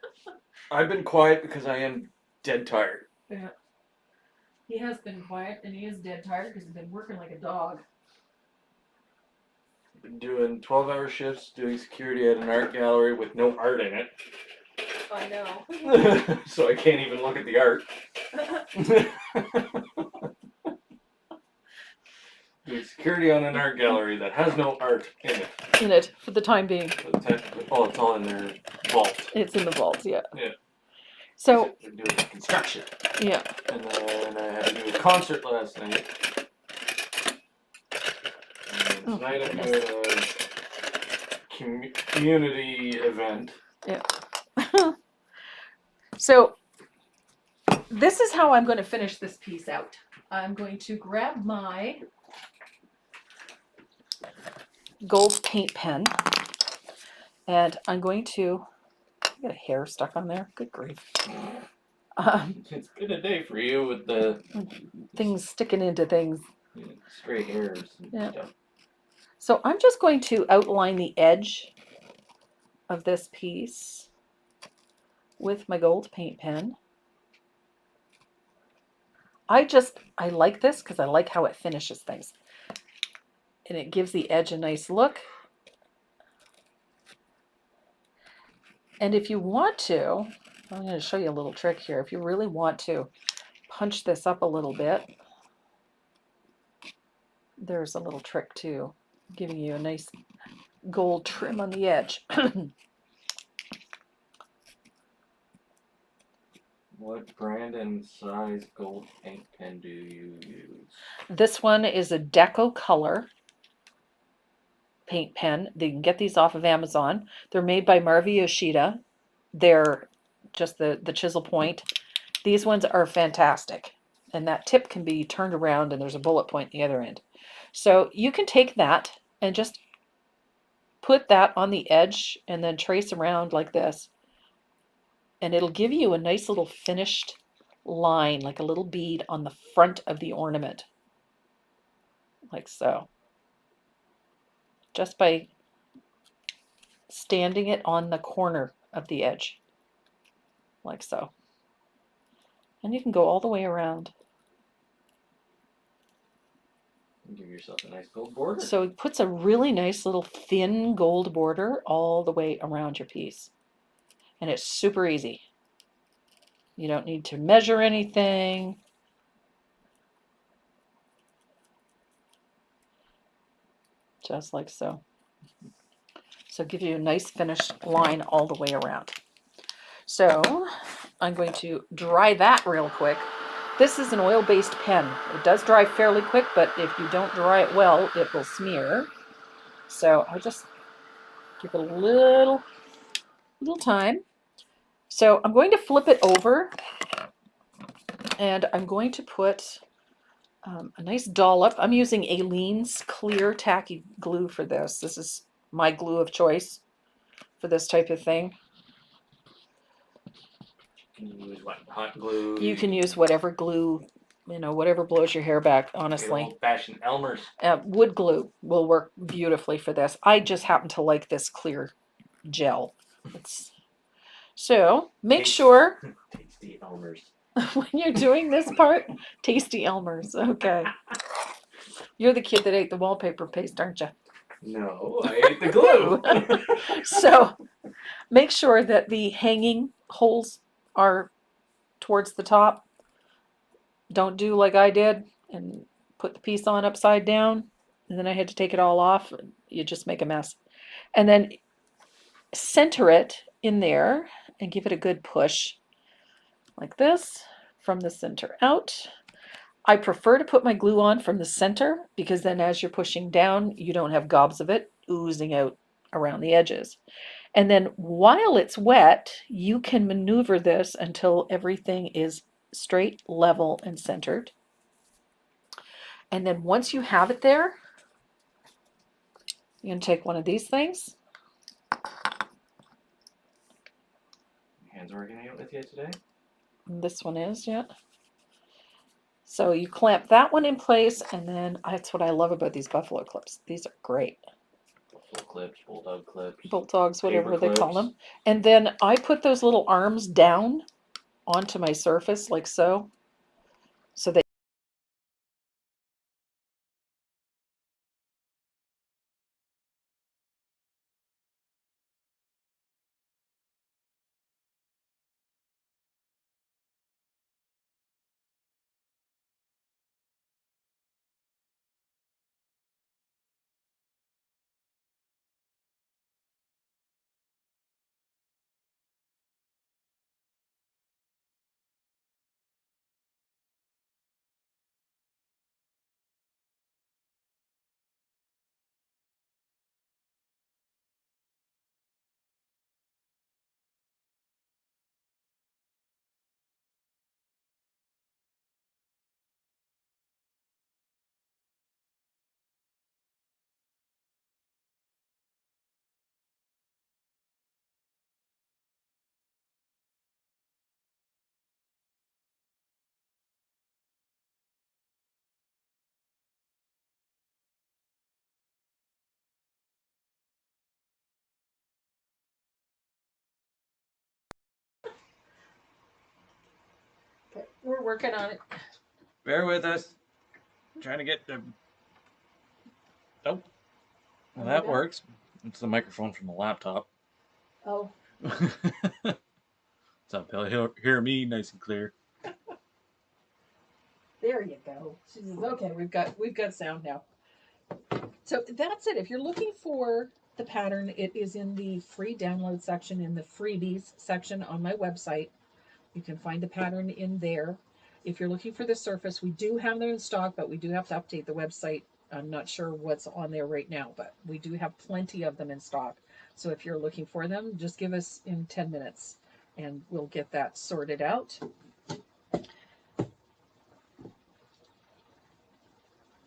I've been quiet because I am dead tired. Yeah. He has been quiet and he is dead tired because he's been working like a dog. Been doing 12-hour shifts, doing security at an art gallery with no art in it. I know. So I can't even look at the art. Doing security on an art gallery that has no art in it. In it for the time being. Oh, it's all in their vault. It's in the vault, yeah. Yeah. So, They're doing construction. yeah. And then I had to do a concert last night. And Oh, tonight I'm goodness. doing a community event. Yeah. So, this is how I'm going to finish this piece out. I'm going to grab my gold paint pen and I'm going to, I got a hair stuck on there. Good grief. It's been a day for you with the Things sticking into things. stray hairs and Yeah. stuff. So I'm just going to outline the edge of this piece with my gold paint pen. I like this because I like how it finishes things. And it gives the edge a nice look. And if you want to, I'm going to show you a little trick here. If you really want to punch this up a little bit, there's a little trick too, giving you a nice gold trim on the edge. What brand and size gold paint pen do you use? This one is a Deco Color paint pen. You can get these off of Amazon. They're made by Marvi Yoshida. They're just the chisel point. These ones are fantastic. And that tip can be turned around and there's a bullet point at the other end. So you can take that and just put that on the edge and then trace around like this. And it'll give you a nice little finished line, like a little bead on the front of the ornament. Like so. Just by standing it on the corner of the edge. Like so. And you can go all the way around. Give yourself a nice gold border. So it puts a really nice little thin gold border all the way around your piece. And it's super easy. You don't need to measure anything. Just like so. So give you a nice finished line all the way around. So I'm going to dry that real quick. This is an oil-based pen. It does dry fairly quick, but if you don't dry it well, it will smear. So I just give it a little time. So I'm going to flip it over, and I'm going to put a nice dollop. I'm using Aleene's clear tacky glue for this. This is my glue of choice for this type of thing. You can use what? Hot glue? You can use whatever glue, whatever blows your hair back, honestly. Old-fashioned Elmer's. Wood glue will work beautifully for this. I just happen to like this clear gel. So make sure Tasty Elmer's. when you're doing this part, tasty Elmer's. Okay. You're the kid that ate the wallpaper paste, aren't you? No, I ate the glue. So make sure that the hanging holes are towards the top. Don't do like I did and put the piece on upside down, and then I had to take it all off. You just make a mess. And then center it in there and give it a good push like this from the center out. I prefer to put my glue on from the center because then as you're pushing down, you don't have gobs of it oozing out around the edges. And then while it's wet, you can maneuver this until everything is straight, level, and centered. And then once you have it there, you're going to take one of these things. Hands working out with you today? This one is, yeah. So you clamp that one in place, and then that's what I love about these buffalo clips. These are great. Buffalo clips, bulldog clips. Bulldogs, whatever Paper they call clips. them. And then I put those little arms down onto my surface like so. So that we're working on it. Bear with us. Trying to get the. Oh. Well, that works. It's the microphone from the laptop. Oh. What's up, Bill? He'll hear me nice and clear. There you go. She says, okay, we've got sound now. So that's it. If you're looking for the pattern, it is in the free download section, in the freebies section on my website. You can find the pattern in there. If you're looking for the surface, we do have them in stock, but we do have to update the website. I'm not sure what's on there right now, but we do have plenty of them in stock. So if you're looking for them, just give us in 10 minutes and we'll get that sorted out.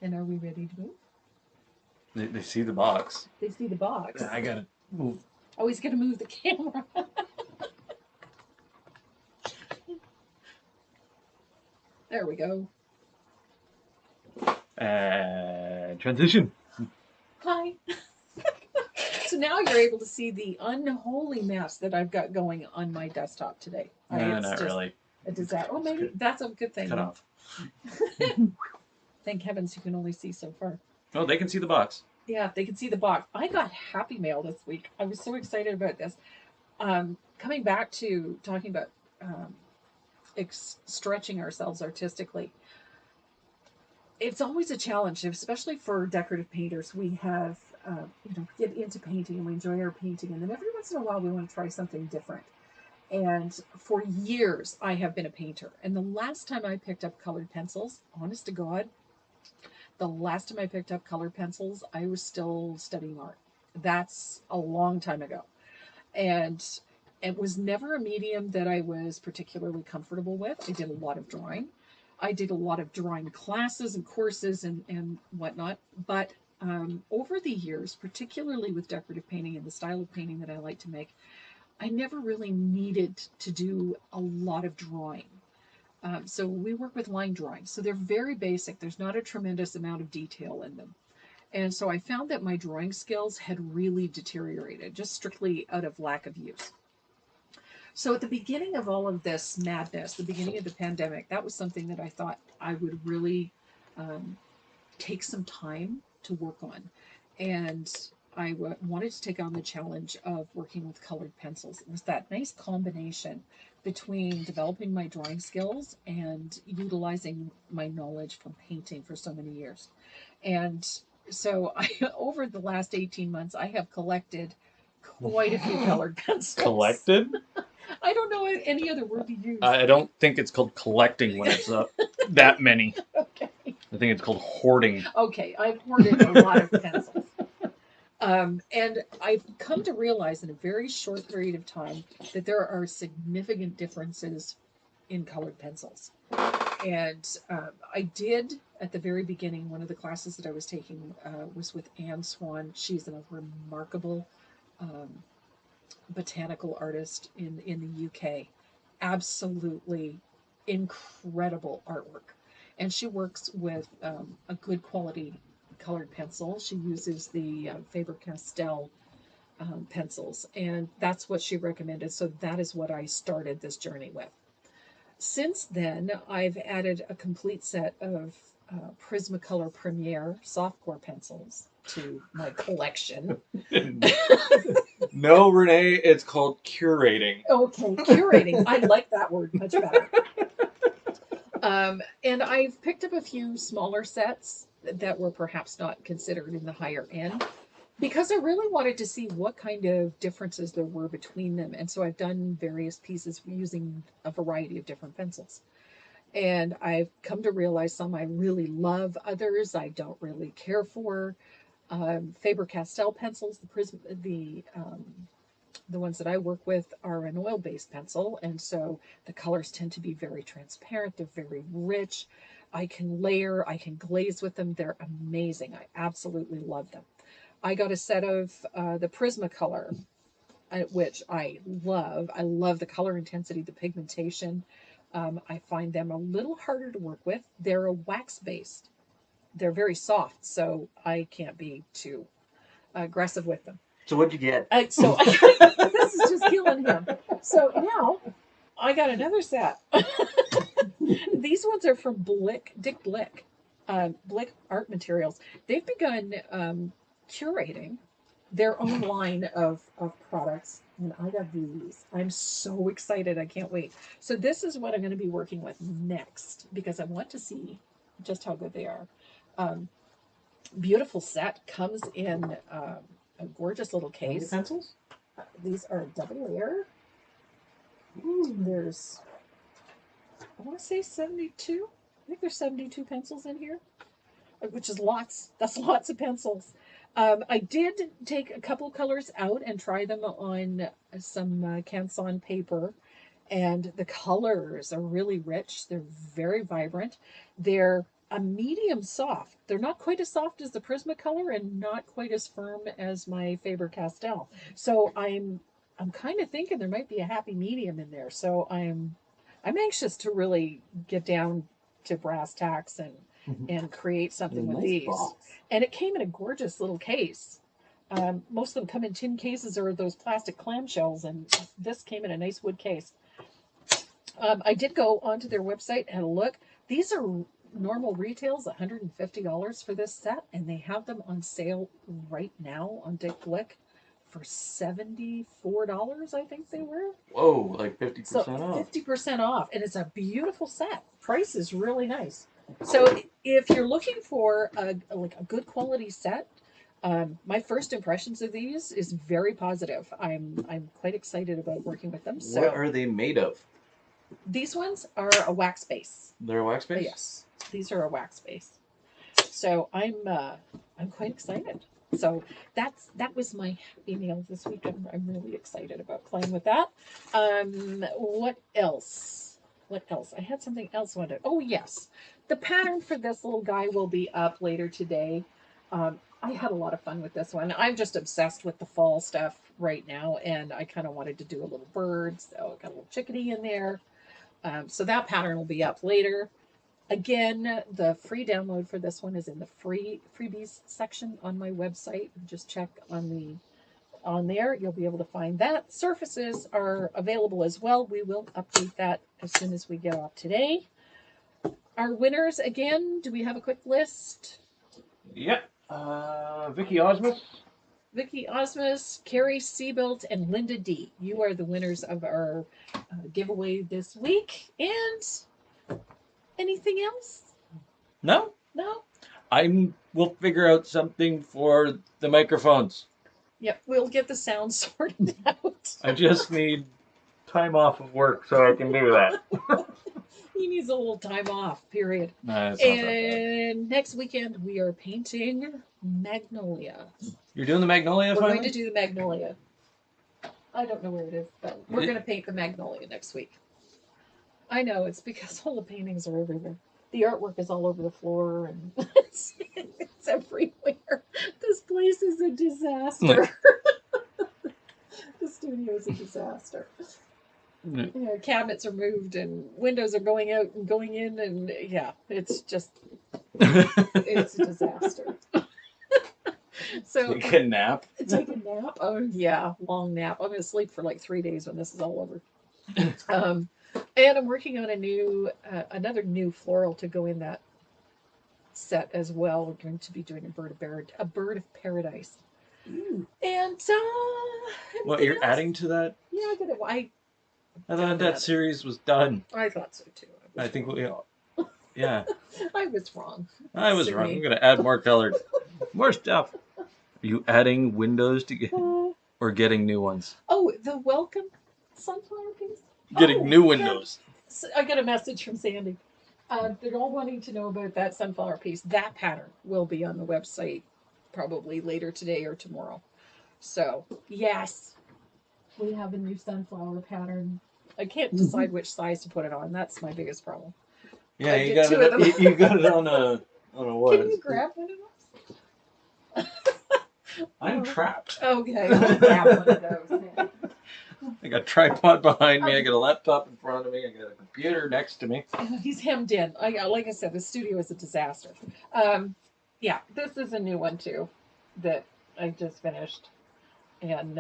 And are we ready to move? They see the box. They see the box. I gotta move. Oh, he's gonna move the camera. There we go. Transition. Hi. So now you're able to see the unholy mess that I've got going on my desktop today. Not really. a disaster. Oh, maybe good. that's a good thing. Cut off. Thank heavens you can only see so far. Oh, they can see the box. Yeah, they can see the box. I got Happy Mail this week. I was so excited about this. Coming back to talking about stretching ourselves artistically, it's always a challenge, especially for decorative painters. We have, get into painting and we enjoy our painting, and then every once in a while we want to try something different. And for years, I have been a painter. And the last time I picked up colored pencils, honest to God, the last time I picked up colored pencils, I was still studying art. That's a long time ago. And it was never a medium that I was particularly comfortable with. I did a lot of drawing. I did a lot of drawing classes and courses and whatnot. But over the years, particularly with decorative painting and the style of painting that I like to make, I never really needed to do a lot of drawing. So we work with line drawings. So they're very basic. There's not a tremendous amount of detail in them. And so I found that my drawing skills had really deteriorated, just strictly out of lack of use. So at the beginning of all of this madness, the beginning of the pandemic, that was something that I thought I would really take some time to work on. And I wanted to take on the challenge of working with colored pencils. It was that nice combination between developing my drawing skills and utilizing my knowledge from painting for so many years. And so over the last 18 months, I have collected quite a few colored pencils. Collected? I don't know any other word to use. I don't think it's called collecting when it's that many. Okay. I think it's called hoarding. Okay, I've hoarded a lot of pencils. And I've come to realize in a very short period of time that there are significant differences in colored pencils. And I did, at the very beginning, one of the classes that I was taking was with Anne Swan. She's a remarkable botanical artist in the UK. Absolutely incredible artwork. And she works with a good quality colored pencil. She uses the Faber-Castell pencils, and that's what she recommended. So that is what I started this journey with. Since then, I've added a complete set of Prismacolor Premier softcore pencils to my collection. No, Renee, it's called curating. Okay, curating. I like that word much better. And I've picked up a few smaller sets that were perhaps not considered in the higher end because I really wanted to see what kind of differences there were between them. And so I've done various pieces using a variety of different pencils. And I've come to realize some I really love, others I don't really care for. Faber-Castell pencils, the ones that I work with are an oil-based pencil, and so the colors tend to be very transparent. They're very rich. I can layer, I can glaze with them. They're amazing. I absolutely love them. I got a set of the Prismacolor, which I love. I love the color intensity, the pigmentation. I find them a little harder to work with. They're a wax-based. They're very soft, so I can't be too aggressive with them. So what'd you get? This is just killing him. So now I got another set. These ones are from Dick Blick Art Materials. They've begun curating their own line of products, and I got these. I'm so excited. I can't wait. So this is what I'm going to be working with next because I want to see just how good they are. Beautiful set. Comes in a gorgeous little How many case. pencils? These are double layer. There's, I want to say 72. I think there's 72 pencils in here, which is lots. That's lots of pencils. I did take a couple of colors out and try them on some Canson paper, and the colors are really rich. They're very vibrant. They're a medium soft. They're not quite as soft as the Prismacolor and not quite as firm as my Faber-Castell. So I'm kind of thinking there might be a happy medium in there. So I'm anxious to really get down to brass tacks and create something with these. Box. And it came in a gorgeous little case. Most of them come in tin cases or those plastic clamshells, and this came in a nice wood case. I did go onto their website and look. These are normal retails, $150 for this set, and they have them on sale right now on Dick Blick for $74, I think they were. Whoa, like 50% So off. 50% off, and it's a beautiful set. Price is really nice. So if you're looking for a good quality set, my first impressions of these is very positive. I'm quite excited about working with them. So What are they made of? these ones are a wax base. They're a wax base? Yes, these are a wax base. So I'm quite excited. So that was my happy meal this week. I'm really excited about playing with that. What else? What else? I had something else I wanted. Oh yes, the pattern for this little guy will be up later today. I had a lot of fun with this one. I'm just obsessed with the fall stuff right now, and I kind of wanted to do a little bird, so I got a little chickadee in there. So that pattern will be up later. Again, the free download for this one is in the freebies section on my website. Just check on there. You'll be able to find that. Surfaces are available as well. We will update that as soon as we get off today. Our winners again. Do we have a quick list? Yep. Vicky Osmus. Vicky Osmus, Carrie Seabelt, and Linda D. You are the winners of our giveaway this week. And anything else? No, No? we'll figure out something for the microphones. Yep, we'll get the sound sorted out. I just need time off of work so I can do that. He needs a little time off, period. Nah, it's not that bad. And next weekend we are painting Magnolia. You're doing the Magnolia We're finally? going to do the Magnolia. I don't know where it is, but we're going to paint the Magnolia next week. I know, it's because all the paintings are everywhere. The artwork is all over the floor and it's everywhere. This place is a disaster. The studio is a disaster. You know, cabinets are moved and windows are going out and going in, and yeah, it's a disaster. So Take a nap. take a nap. Oh yeah, long nap. I'm gonna sleep for like 3 days when this is all over. And I'm working on another new floral to go in that set as well. We're going to be doing a bird of paradise. And What, anything you're else? adding to that? Yeah, I thought that series was done. I thought so too. I think we all. Yeah, I was wrong. I was wrong. I'm going to add more color. More stuff. Are you adding windows to get, or getting new ones? Oh, the welcome sunflower piece. Getting new windows. So I got a message from Sandy. They're all wanting to know about that sunflower piece. That pattern will be on the website probably later today or tomorrow. So yes, we have a new sunflower pattern. I can't decide which size to put it on. That's my biggest problem. Yeah, I you did got two it. of them. You got it on a what? Can you grab one of those? I'm trapped. Okay, I'll grab one of those. Then. I got a tripod behind me. I got a laptop in front of me. I got a computer next to me. He's hemmed in. Like I said, the studio is a disaster. Yeah, this is a new one too that I just finished, and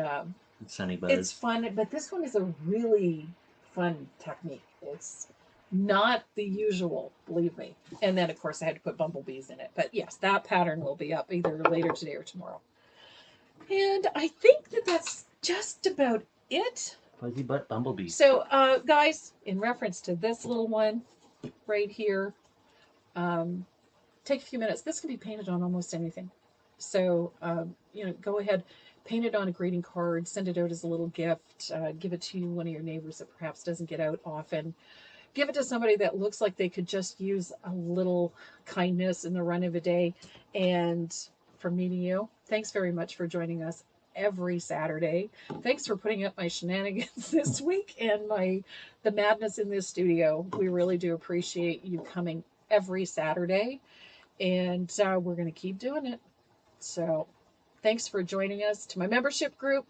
Sunny it's fun. But this one is a really fun technique. It's not the usual, believe me. And then of course I had to put bumblebees in it. But yes, that pattern will be up either later today or tomorrow. And I think that's just about it. Fuzzy butt bumblebees. So, guys, in reference to this little one right here, take a few minutes. This can be painted on almost anything. So, go ahead, paint it on a greeting card, send it out as a little gift, give it to one of your neighbors that perhaps doesn't get out often. Give it to somebody that looks like they could just use a little kindness in the run of a day. And from me to you, thanks very much for joining us every Saturday. Thanks for putting up my shenanigans this week and the madness in this studio. We really do appreciate you coming every Saturday, and we're going to keep doing it. So thanks for joining us. To my membership group,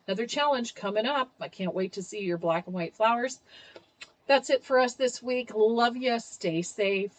another challenge coming up. I can't wait to see your black and white flowers. That's it for us this week. Love you. Stay safe.